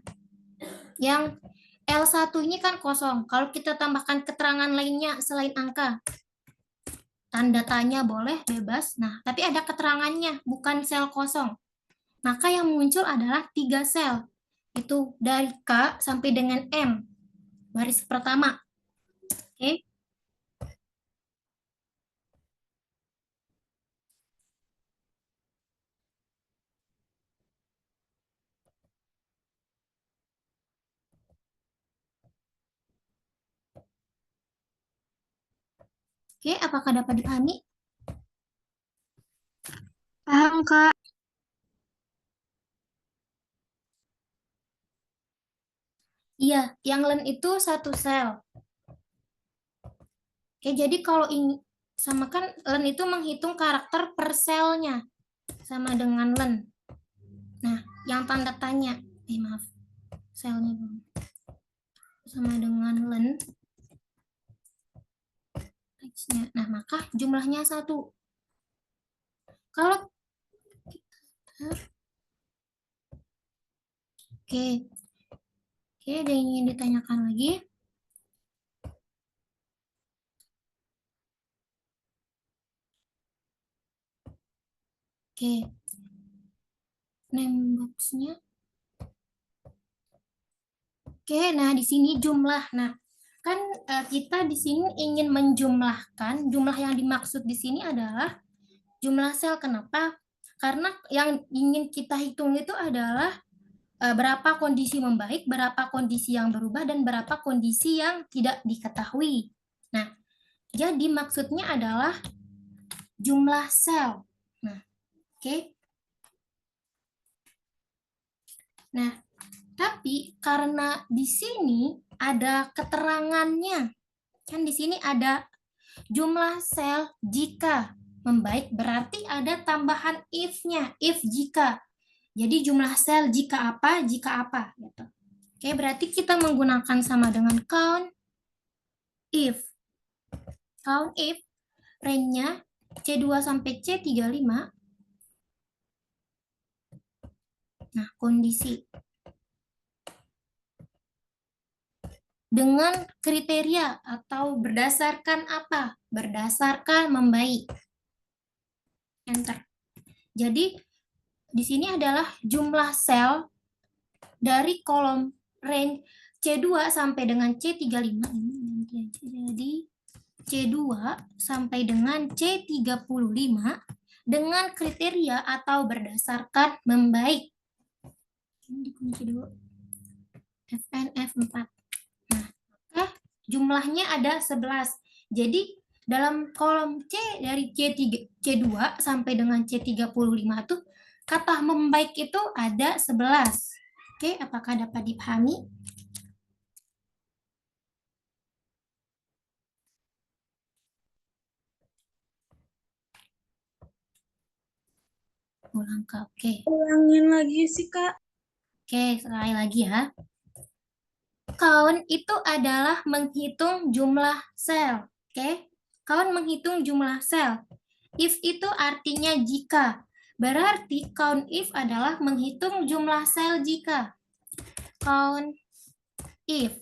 Yang L1 ini kan kosong. Kalau kita tambahkan keterangan lainnya selain angka, tanda tanya boleh, bebas. Nah, tapi ada keterangannya, bukan sel kosong. Maka yang muncul adalah 3 sel. Itu dari K sampai dengan M. Baris pertama. Oke. Oke, apakah dapat dipahami? Paham, Kak. Iya, yang len itu satu sel. Oke, jadi kalau ini sama kan len itu menghitung karakter per selnya sama dengan len. Nah, yang tanda tanya, maaf, selnya belum. Sama dengan len X-nya. Nah, maka jumlahnya 1. Kalau oke, ada yang ingin ditanyakan lagi? Oke, name box-nya. Oke, nah di sini jumlah. Nah, kan kita di sini ingin menjumlahkan. Jumlah yang dimaksud di sini adalah jumlah sel. Kenapa? Karena yang ingin kita hitung itu adalah berapa kondisi membaik, berapa kondisi yang berubah, dan berapa kondisi yang tidak diketahui. Nah, jadi maksudnya adalah jumlah sel. Nah, oke. Nah, tapi karena di sini ada keterangannya. Kan di sini ada jumlah sel jika membaik, berarti ada tambahan if-nya, if jika. Jadi jumlah sel jika apa gitu. Oke, berarti kita menggunakan sama dengan count if. Count if range-nya C2 sampai C35. Nah, kondisi dengan kriteria atau berdasarkan apa? Berdasarkan membaik. Enter. Jadi di sini adalah jumlah sel dari kolom range C2 sampai dengan C35 ini. Jadi C2 sampai dengan C35 dengan kriteria atau berdasarkan membaik. Ini dikunci dulu. Fn F4. Nah, maka jumlahnya ada 11. Jadi dalam kolom C dari C2 sampai dengan C35 itu kata membaik itu ada 11. Oke, apakah dapat dipahami? Ulang, Kak. Oke. Ulangin lagi sih, Kak. Oke, sekali lagi ya. Count itu adalah menghitung jumlah sel. Oke, count menghitung jumlah sel. If itu artinya jika. Berarti count if adalah menghitung jumlah sel jika. Count if.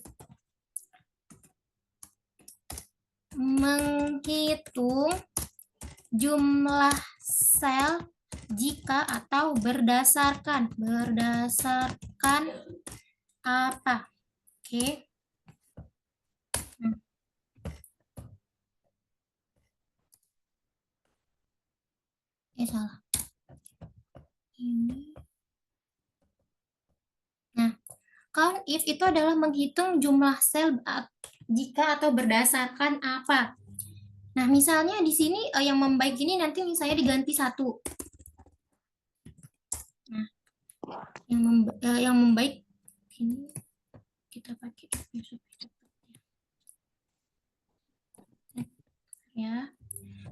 Menghitung jumlah sel jika atau berdasarkan. Berdasarkan apa? Oke. Salah. Ini. Nah, count if itu adalah menghitung jumlah sel jika atau berdasarkan apa. Nah, misalnya di sini yang membaik ini nanti misalnya diganti 1. Nah, yang membaik ini kita pakai ya.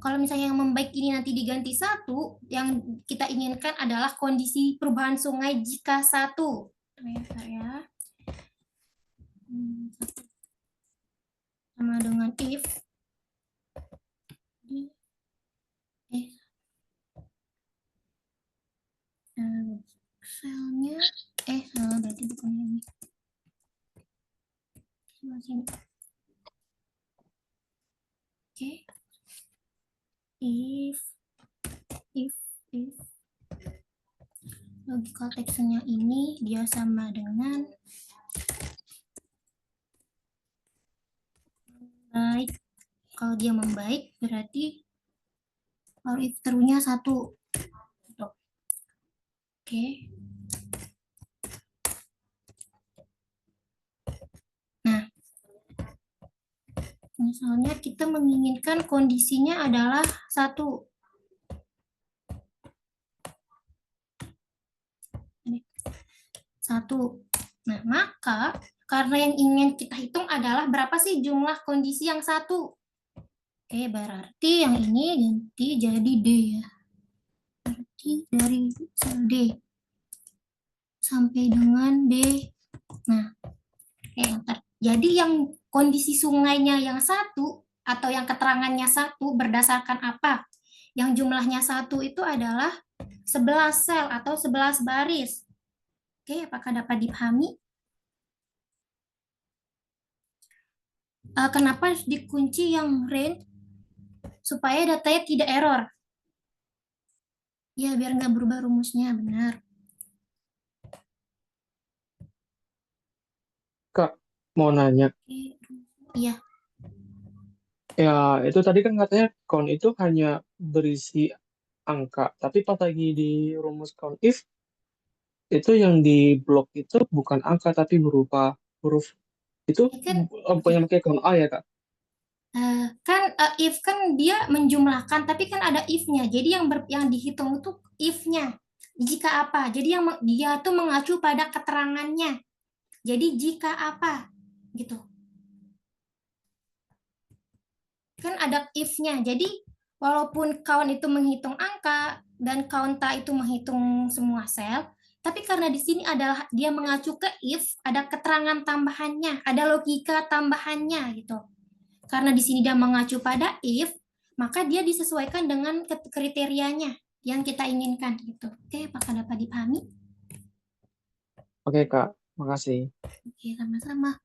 Kalau misalnya yang membaik ini nanti diganti 1, yang kita inginkan adalah kondisi perubahan sungai jika 1. Ya. Sama dengan if. Selnya berarti bukan ini. Sini. Oke. If logical text-nya ini dia sama dengan baik. Kalau dia membaik berarti kalau if true-nya 1. Oke. Nah, misalnya kita menginginkan kondisinya adalah 1. 1. Nah, maka karena yang ingin kita hitung adalah berapa sih jumlah kondisi yang 1. Oke, berarti yang ini ganti jadi D ya. Berarti dari sel D sampai dengan D. Nah, oke, ntar. Jadi yang kondisi sungainya yang 1 atau yang keterangannya 1 berdasarkan apa? Yang jumlahnya 1 itu adalah 11 sel atau 11 baris. Oke, apakah dapat dipahami? Kenapa harus dikunci yang range? Supaya datanya tidak error. Ya, biar nggak berubah rumusnya, benar. Kak, mau nanya. Oke, iya. Ya, itu tadi kan katanya count itu hanya berisi angka. Tapi pas lagi di rumus count if, itu yang di blok itu bukan angka, tapi berupa huruf. Itu Kan, bukannya pakai count A ya, Kak? if kan dia menjumlahkan, tapi kan ada if-nya. Jadi yang dihitung itu if-nya. Jika apa? Jadi dia tuh mengacu pada keterangannya. Jadi jika apa? Gitu. Kan ada if-nya. Jadi walaupun count itu menghitung angka dan counta itu menghitung semua sel, tapi karena di sini adalah dia mengacu ke if, ada keterangan tambahannya, ada logika tambahannya gitu. Karena di sini dia mengacu pada if, maka dia disesuaikan dengan kriterianya yang kita inginkan gitu. Oke, apakah dapat dipahami? Oke, Kak. Makasih. Oke, sama-sama.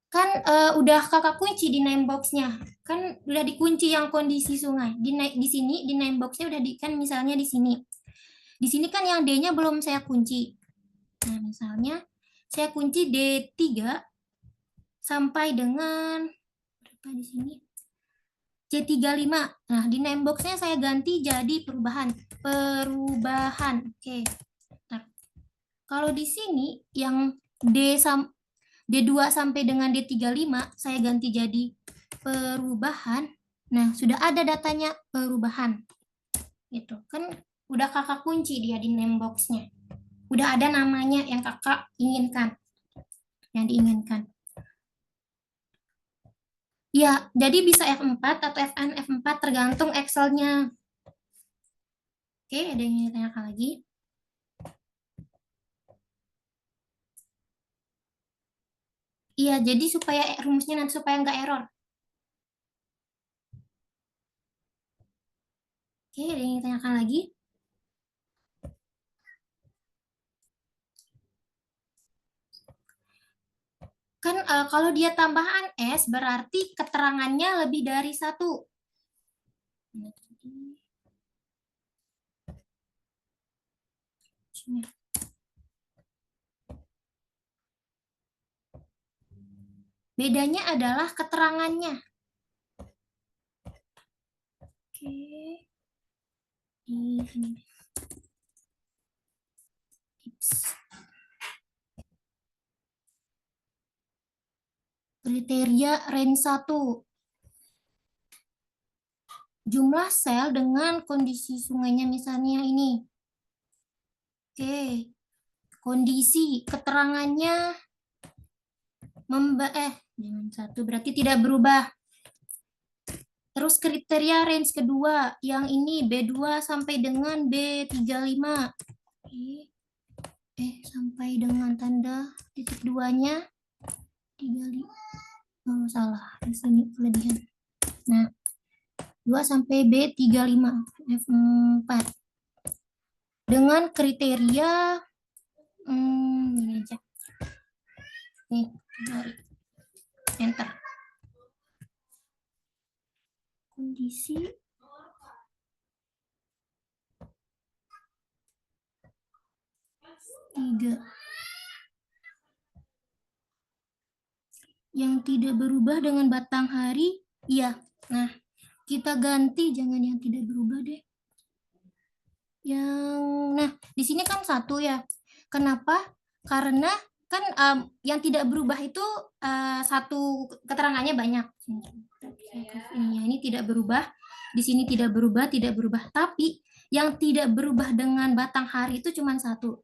Kan udah kakak kunci di name box-nya. Kan udah dikunci yang kondisi sungai. Di sini di name box-nya udah kan misalnya di sini. Di sini kan yang D-nya belum saya kunci. Nah, misalnya saya kunci D3 sampai dengan berapa di sini? C35. Nah, di name box-nya saya ganti jadi perubahan. Oke. Nah, kalau di sini yang D2 sampai dengan D35 saya ganti jadi perubahan. Nah, sudah ada datanya perubahan. Gitu. Kan udah kakak kunci dia di name box-nya. Udah ada namanya yang kakak inginkan. Yang diinginkan. Ya, jadi bisa F4 atau Fn F4 tergantung Excel-nya. Oke, ada yang ingin ditanyakan lagi? Iya, jadi supaya rumusnya nanti supaya nggak error. Oke, ada yang ingin ditanyakan lagi? Kan kalau dia tambahan S berarti keterangannya lebih dari 1. Bedanya adalah keterangannya. Oke. Ini. Kriteria range 1. Jumlah sel dengan kondisi sungainya misalnya ini. Oke. Kondisi keterangannya jangan 1 berarti tidak berubah. Terus kriteria range kedua, yang ini B2 sampai dengan B35. Oke. Sampai dengan tanda titik 2-nya 35. Oh, salah. Di sini kelebihan. Nah, 2 sampai B35 F4. Dengan kriteria ini aja. Nih, enter. Kondisi tiga yang tidak berubah dengan batang hari, iya. Nah, kita ganti jangan yang tidak berubah deh. Nah, di sini kan 1 ya. Kenapa? Karena kan yang tidak berubah itu 1 keterangannya banyak. Ini tidak berubah, di sini tidak berubah, tapi yang tidak berubah dengan batang hari itu cuma satu.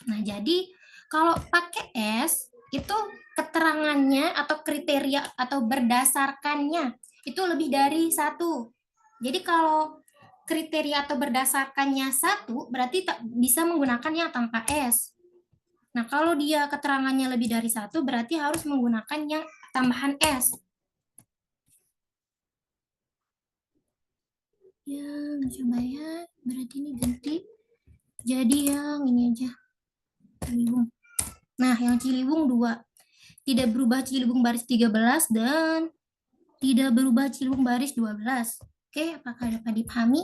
Nah, jadi kalau pakai S itu keterangannya atau kriteria atau berdasarkannya itu lebih dari satu. Jadi kalau kriteria atau berdasarkannya satu, berarti tak bisa menggunakan yang tanpa S. Nah, kalau dia keterangannya lebih dari satu, berarti harus menggunakan yang tambahan S. Ya, coba ya. Berarti ini ganti. Jadi yang ini aja. Ciliwung. Nah, yang Ciliwung 2. Tidak berubah Ciliwung baris 13 dan tidak berubah Ciliwung baris 12. Oke, apakah dapat dipahami?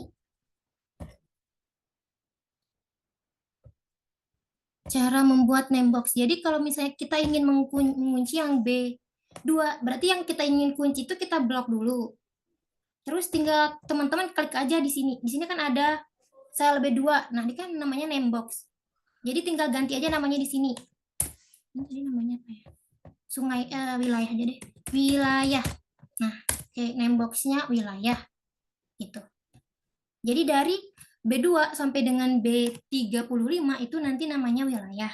Cara membuat name box. Jadi kalau misalnya kita ingin mengunci yang B2, berarti yang kita ingin kunci itu kita blok dulu. Terus tinggal teman-teman klik aja di sini. Di sini kan ada sel B2. Nah, ini kan namanya name box. Jadi tinggal ganti aja namanya di sini. Ini tadi namanya apa ya? Sungai wilayah aja deh. Wilayah. Nah, oke, name box-nya wilayah. Gitu. Jadi dari B2 sampai dengan B35 itu nanti namanya wilayah.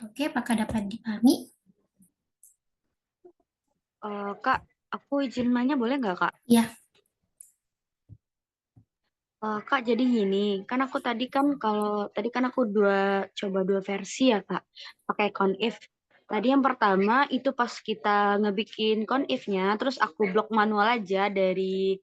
Oke, apakah dapat dipahami? Kak, aku izin nanya boleh nggak, Kak? Ya. Kak, jadi gini, kan aku tadi kan aku coba dua versi ya, Kak, pakai conif. Tadi yang pertama itu pas kita ngebikin conif-nya, terus aku blok manual aja dari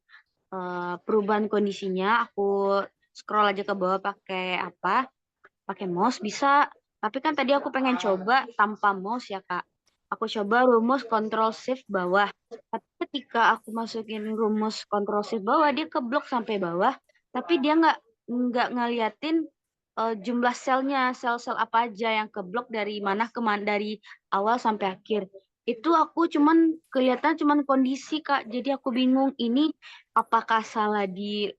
perubahan kondisinya, aku scroll aja ke bawah pakai mouse bisa. Tapi kan tadi aku pengen coba tanpa mouse ya, Kak. Aku coba rumus Ctrl Shift bawah. Tapi ketika aku masukin rumus Ctrl Shift bawah, dia keblok sampai bawah. Tapi dia nggak ngeliatin jumlah selnya, sel-sel apa aja yang keblok dari mana ke mana, dari awal sampai akhir. Itu aku kelihatan kondisi, Kak. Jadi aku bingung ini apakah salah di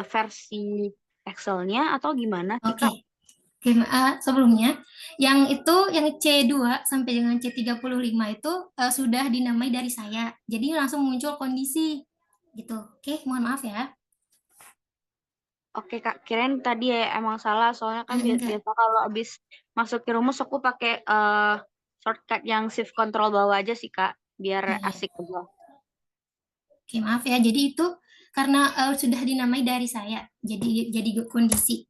versi Excel-nya atau gimana sih, Kak? Oke. Sebelumnya, yang C2 sampai dengan C35 itu sudah dinamai dari saya. Jadi langsung muncul kondisi. Gitu. Oke, mohon maaf ya. Oke, Kak, kirain tadi ya emang salah, soalnya kan Enggak. biasa kalau habis masukin rumus aku pakai shortcut yang shift control bawah aja sih, Kak, biar Iya. asik aja. Oke, maaf ya. Jadi itu karena sudah dinamai dari saya. Jadi kondisi.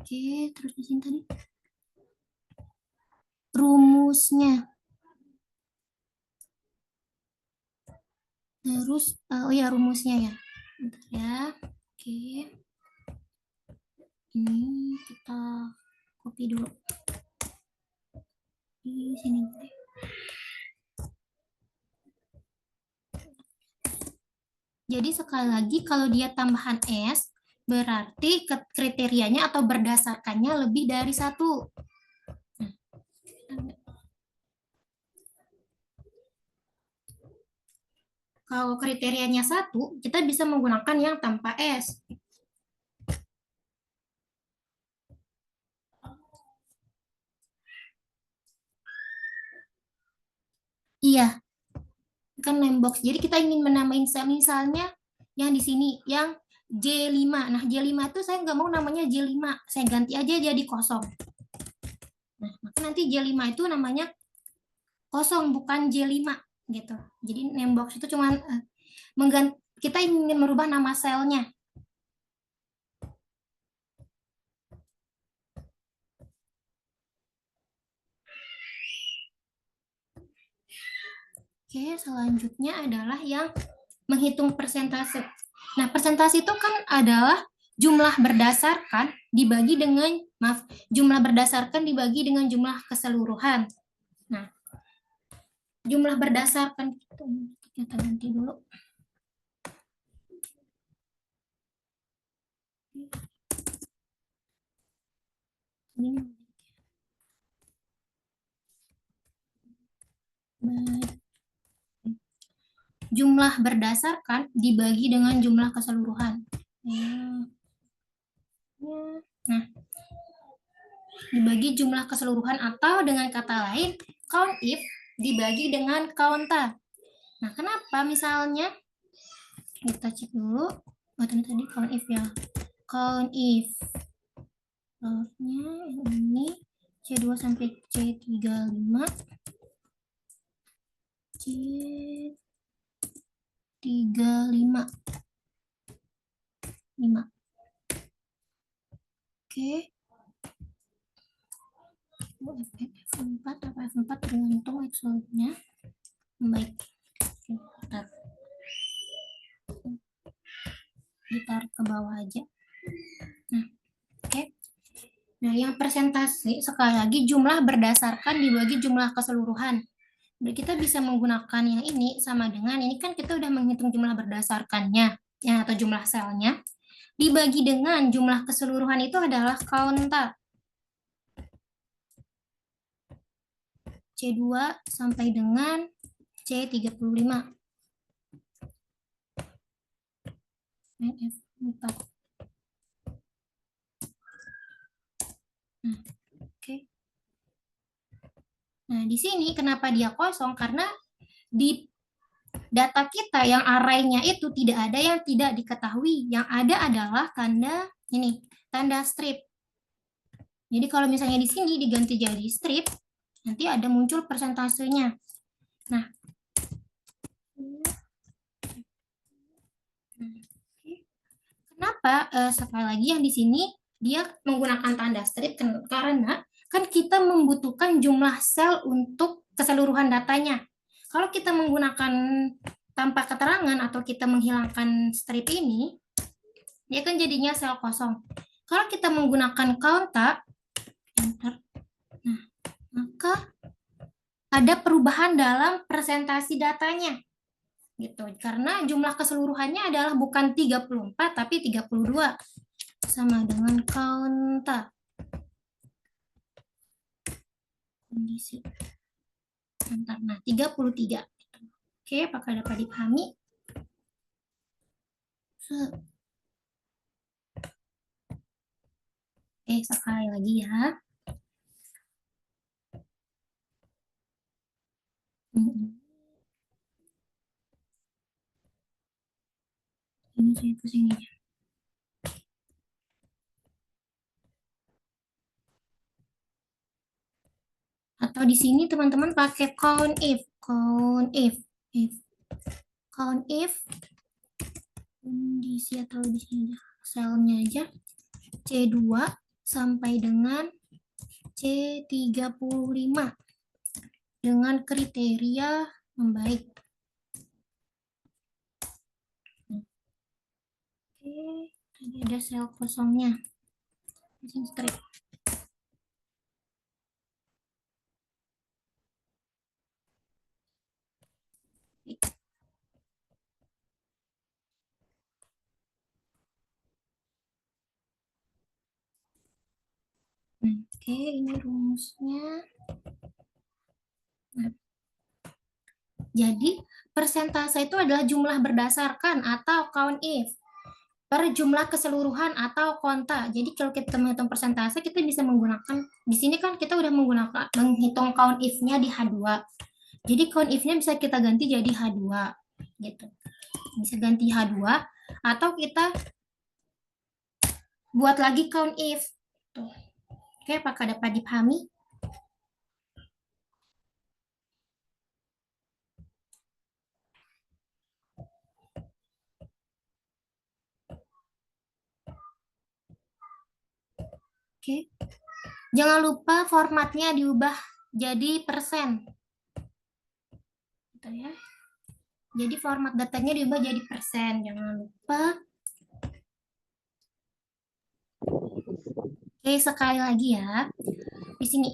Oke, terus di sini tadi rumusnya. Terus oh ya rumusnya ya. Bentar ya. Oke. Ini kita copy dulu. Di sini. Jadi sekali lagi kalau dia tambahan S, berarti kriterianya atau berdasarkannya lebih dari satu. Kalau kriterianya satu, kita bisa menggunakan yang tanpa S. Iya, kan name box. Jadi kita ingin menamain sel, misalnya yang di sini, yang J5. Nah, J5 itu saya nggak mau namanya J5. Saya ganti aja jadi kosong. Nah, maka nanti J5 itu namanya kosong, bukan J5. Gitu. Jadi name box itu cuma kita ingin merubah nama selnya. Oke, selanjutnya adalah yang menghitung persentase. Nah, persentase itu kan adalah jumlah berdasarkan dibagi dengan, jumlah berdasarkan dibagi dengan jumlah keseluruhan. Nah, jumlah berdasarkan, kita ganti dulu. Ini. Jumlah berdasarkan dibagi dengan jumlah keseluruhan. Nah, dibagi jumlah keseluruhan atau dengan kata lain, count if dibagi dengan counta. Nah, kenapa misalnya kita cek dulu tadi count if ya. Count if nya ini C2 sampai C35 C35 5. Oke. F4 atau F4 tergantung Excel-nya. Baik. Ditaruh ke bawah aja. Nah, oke. Nah, yang presentasi sekali lagi jumlah berdasarkan dibagi jumlah keseluruhan. Jadi kita bisa menggunakan yang ini sama dengan ini kan kita udah menghitung jumlah berdasarkannya ya atau jumlah selnya. Dibagi dengan jumlah keseluruhan itu adalah count C2 sampai dengan C35. F4. Nah, oke. Nah, di sini kenapa dia kosong? Karena di data kita yang array-nya itu tidak ada yang tidak diketahui. Yang ada adalah tanda ini, tanda strip. Jadi kalau misalnya di sini diganti jadi strip, nanti ada muncul persentasenya. Nah, kenapa sekali lagi yang di sini dia menggunakan tanda strip karena kan kita membutuhkan jumlah sel untuk keseluruhan datanya. Kalau kita menggunakan tanpa keterangan atau kita menghilangkan strip ini, dia kan jadinya sel kosong. Kalau kita menggunakan count, enter, nah, maka ada perubahan dalam presentasi datanya. Gitu. Karena jumlah keseluruhannya adalah bukan 34 tapi 32. Sama dengan count. Kondisi. Nah, 33. Oke, apakah dapat dipahami? Oke, sekali lagi ya. Ini saya pusing aja. Atau di sini teman-teman pakai count if kondisi atau di sini aja selnya aja C2 sampai dengan C35 dengan kriteria membaik. Oke, tadi ada sel kosongnya. Di sini strip. Oke, ini rumusnya. Nah, jadi persentase itu adalah jumlah berdasarkan atau count if per jumlah keseluruhan atau konta. Jadi kalau kita menghitung persentase kita bisa menggunakan di sini kan kita udah menghitung count if-nya di H2. Jadi count if-nya bisa kita ganti jadi H2 gitu. Bisa ganti H2 atau kita buat lagi count if. Tuh. Oke, apakah dapat dipahami? Oke. Jangan lupa formatnya diubah jadi persen. Gitu ya. Jadi format datanya diubah jadi persen. Jangan lupa. Oke, sekali lagi ya. Di sini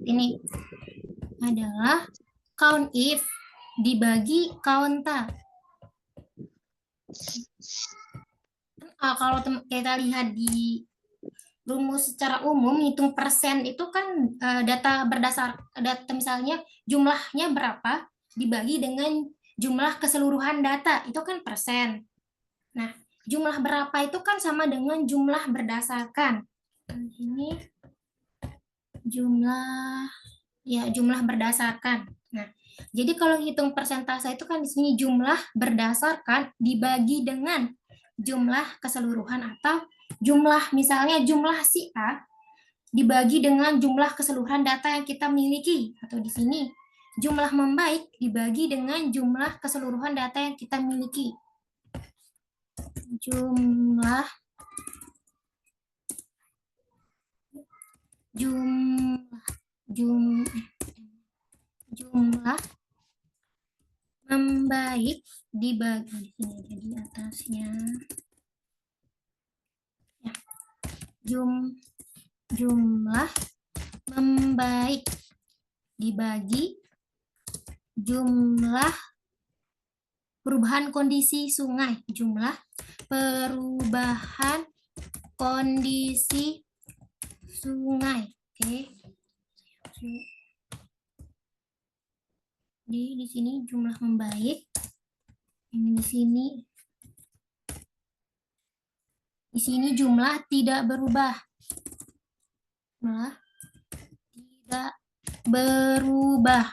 ini adalah count if dibagi counta. Kalau kita lihat di rumus secara umum hitung persen itu kan data misalnya jumlahnya berapa dibagi dengan jumlah keseluruhan data itu kan persen. Nah, jumlah berapa itu kan sama dengan jumlah berdasarkan. Ini jumlah Ya, jumlah berdasarkan. Nah, jadi kalau hitung persentase itu kan di sini jumlah berdasarkan dibagi dengan jumlah keseluruhan atau jumlah, misalnya jumlah si A dibagi dengan jumlah keseluruhan data yang kita miliki, atau di sini jumlah membaik dibagi dengan jumlah keseluruhan data yang kita miliki. Jumlah jumlah membaik dibagi di sini jadi atasnya ya. Jumlah membaik dibagi jumlah perubahan kondisi sungai, jumlah perubahan kondisi sungai. Oke. Jadi di sini jumlah membaik, ini di sini jumlah tidak berubah. Jumlah tidak berubah.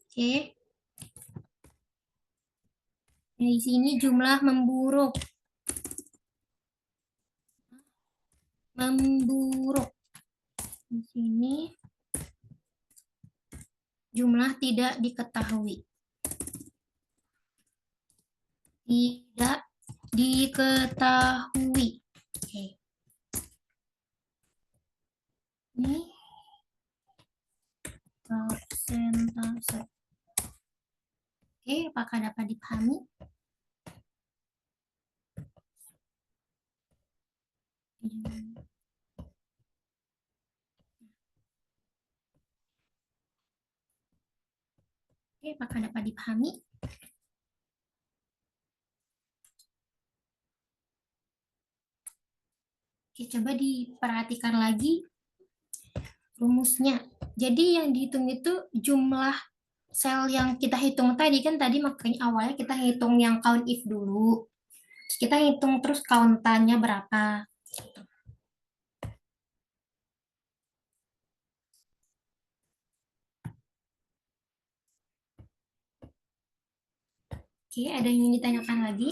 Oke. Di sini jumlah memburuk. Memburuk. Di sini jumlah tidak diketahui. Tidak diketahui. Oke. Ini persentase. Oke, apakah dapat dipahami? Oke, apakah dapat dipahami? Oke, coba diperhatikan lagi rumusnya. Jadi yang dihitung itu jumlah sel yang kita hitung tadi, kan tadi makanya awalnya kita hitung yang count if dulu. Terus kita hitung terus count-nya berapa. Oke, ada yang ingin ditanyakan lagi?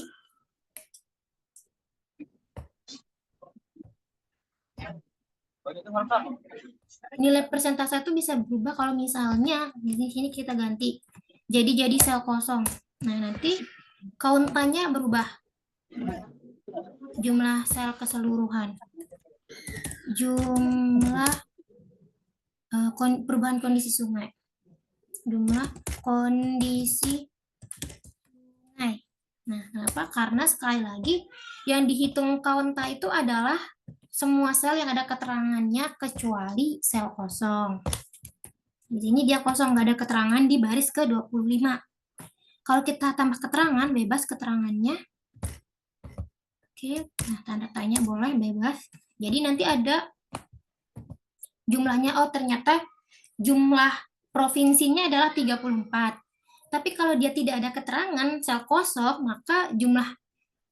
Nilai persentase itu bisa berubah kalau misalnya di sini kita ganti. Jadi sel kosong. Nah, nanti count-nya berubah. Jumlah sel keseluruhan. Jumlah perubahan kondisi sungai. Jumlah kondisi sungai. Nah, kenapa? Karena sekali lagi yang dihitung count itu adalah semua sel yang ada keterangannya kecuali sel kosong. Di sini dia kosong, nggak ada keterangan di baris ke-25. Kalau kita tambah keterangan, bebas keterangannya. Oke, nah tanda tanya boleh, bebas. Jadi nanti ada jumlahnya, oh ternyata jumlah provinsinya adalah 34. Tapi kalau dia tidak ada keterangan sel kosong, maka jumlahnya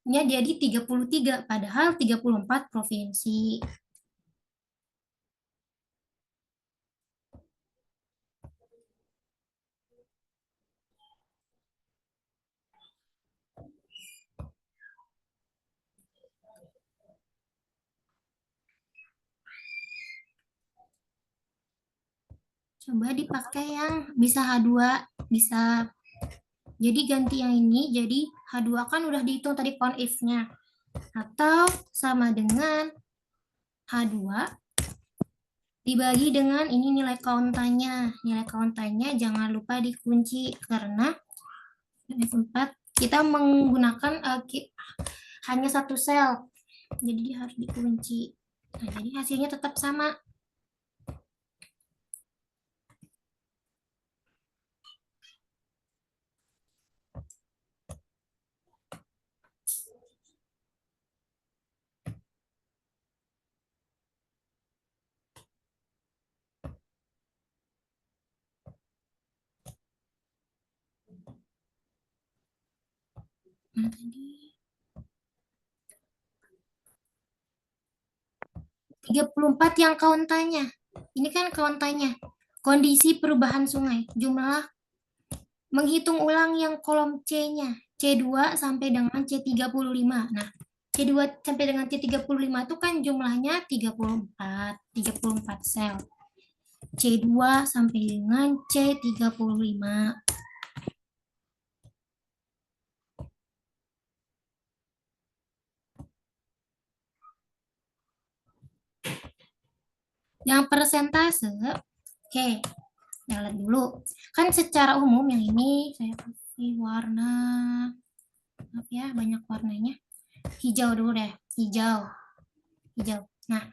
jadi 33, padahal 34 provinsi. Coba dipakai yang bisa H2, bisa. Jadi ganti yang ini, jadi H2 kan udah dihitung tadi count if-nya. Atau sama dengan H2 dibagi dengan ini nilai count-nya. Nilai count-nya jangan lupa dikunci karena 4 kita menggunakan hanya satu sel. Jadi dia harus dikunci. Nah, jadi hasilnya tetap sama. Nah, tadi 34 yang count-nya. Ini kan count-nya. Kondisi perubahan sungai, jumlah menghitung ulang yang kolom C-nya, C2 sampai dengan C35. Nah, C2 sampai dengan C35 itu kan jumlahnya 34 sel. C2 sampai dengan C35. Yang persentase, oke, kita lihat dulu. Kan secara umum yang ini saya kasih warna, maaf ya, banyak warnanya. Hijau dulu deh, hijau. Nah,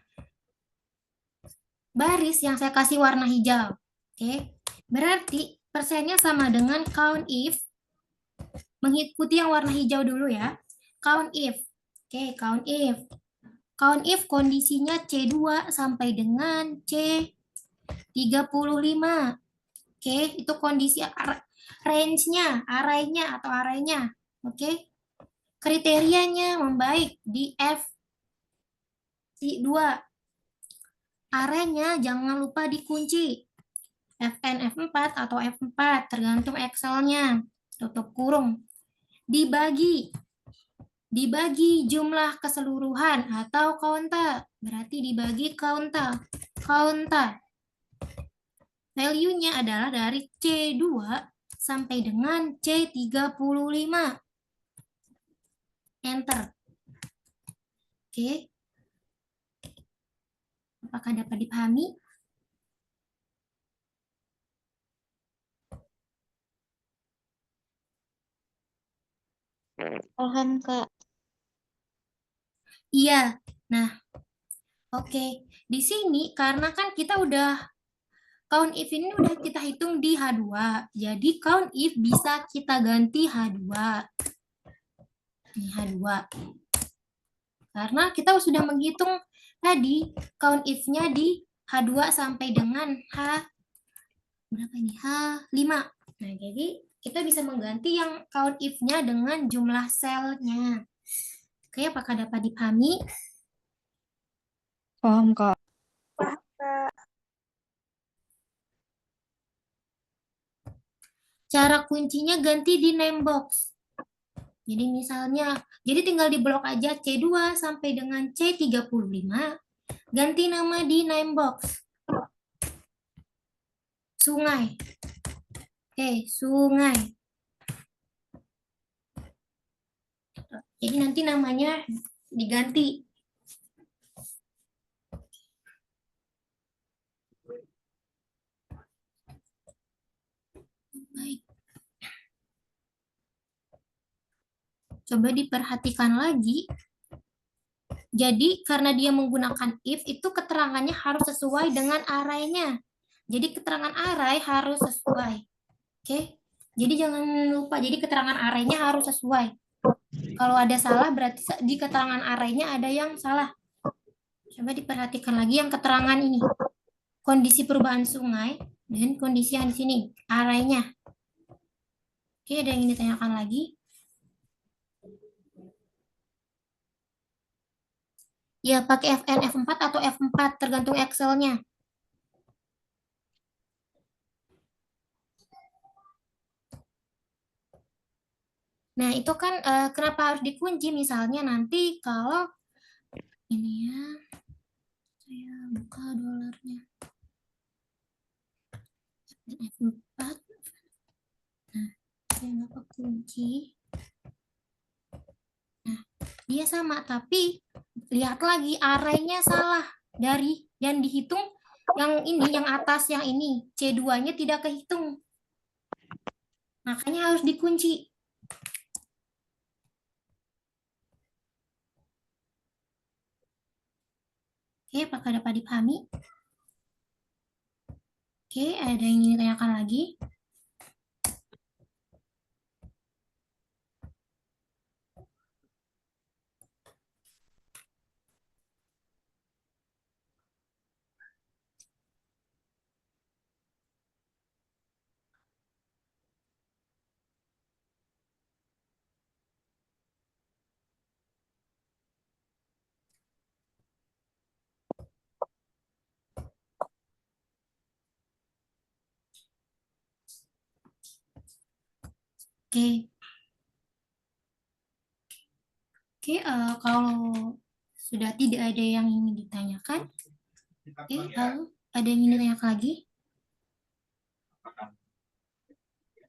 baris yang saya kasih warna hijau. Oke, berarti persennya sama dengan count if. Mengikuti yang warna hijau dulu ya. Count if. Oke, count if. Count if kondisinya C2 sampai dengan C35. Oke, itu kondisi range-nya, arraynya. Oke. Kriterianya membaik di F2. Arraynya jangan lupa dikunci. Fn F4 atau F4 tergantung Excel-nya. Tutup kurung. Dibagi jumlah keseluruhan atau counter. Berarti dibagi counter. Value-nya adalah dari C2 sampai dengan C35. Enter. Oke. Apakah dapat dipahami? Paham, Kak. Iya. Nah, oke. Di sini karena kan kita udah count if ini udah kita hitung di H2. Jadi count if bisa kita ganti H2. Ini H2. Karena kita sudah menghitung tadi count if-nya di H2 sampai dengan berapa ini? H5. Nah, jadi kita bisa mengganti yang count if-nya dengan jumlah selnya. Oke, apakah dapat dipahami? Paham, Kak. Cara kuncinya ganti di name box. Jadi misalnya, jadi tinggal di blok aja C2 sampai dengan C35, ganti nama di name box. Sungai. Oke, sungai. Jadi nanti namanya diganti. Baik. Coba diperhatikan lagi. Jadi karena dia menggunakan if, itu keterangannya harus sesuai dengan arraynya. Jadi keterangan array harus sesuai. Oke. Jadi jangan lupa, jadi keterangan arraynya harus sesuai. Kalau ada salah berarti di keterangan arraynya ada yang salah. Coba diperhatikan lagi yang keterangan ini. Kondisi perubahan sungai dan kondisi yang di sini, arraynya. Oke, ada yang ingin ditanyakan lagi? Ya, pakai Fn F4 atau F4, tergantung Excel-nya. Nah, itu kan kenapa harus dikunci? Misalnya nanti kalau ini ya, saya buka dolarnya. F4. Nah, saya buka kunci. Nah, dia sama, tapi lihat lagi arraynya salah. Dari yang dihitung, yang ini, yang atas, yang ini. C2-nya tidak kehitung. Makanya harus dikunci. Oke, apakah dapat dipahami? Oke, ada yang ingin ditanyakan lagi? Oke. Oke, kalau sudah tidak ada yang ingin ditanyakan, lalu ada yang ingin ditanyakan lagi?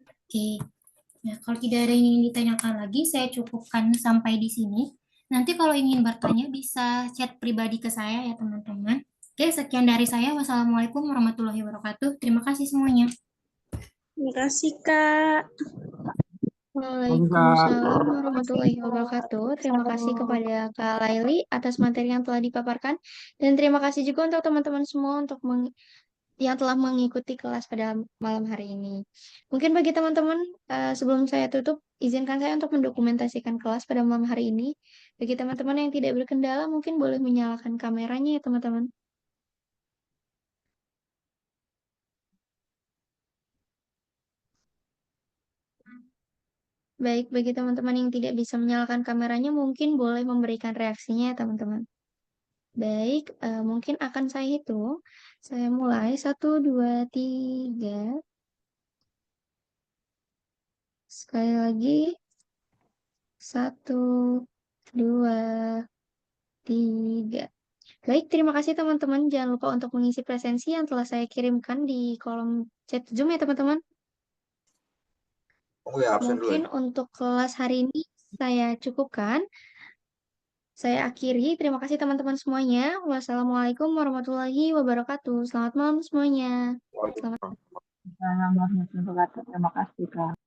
Oke. Nah, kalau tidak ada yang ingin ditanyakan lagi, saya cukupkan sampai di sini. Nanti kalau ingin bertanya bisa chat pribadi ke saya ya teman-teman. Oke, sekian dari saya. Wassalamualaikum warahmatullahi wabarakatuh. Terima kasih semuanya. Terima kasih, Kak. Waalaikumsalam warahmatullahi wabarakatuh. Terima kasih kepada Kak Laili atas materi yang telah dipaparkan. Dan terima kasih juga untuk teman-teman semua yang telah mengikuti kelas pada malam hari ini. Mungkin bagi teman-teman, sebelum saya tutup, izinkan saya untuk mendokumentasikan kelas pada malam hari ini. Bagi teman-teman yang tidak berkendala, mungkin boleh menyalakan kameranya ya teman-teman. Baik, bagi teman-teman yang tidak bisa menyalakan kameranya, mungkin boleh memberikan reaksinya ya teman-teman. Baik, mungkin akan saya hitung. Saya mulai, 1, 2, 3. Sekali lagi, 1, 2, 3. Baik, terima kasih teman-teman. Jangan lupa untuk mengisi presensi yang telah saya kirimkan di kolom chat Zoom ya teman-teman. Oh ya, absen dulu Mungkin ya. untuk kelas hari ini saya cukupkan. Saya akhiri. Terima kasih teman-teman semuanya. Wassalamualaikum warahmatullahi wabarakatuh. Selamat malam semuanya. Selamat Waalaikumsalam. Terima kasih, Kak.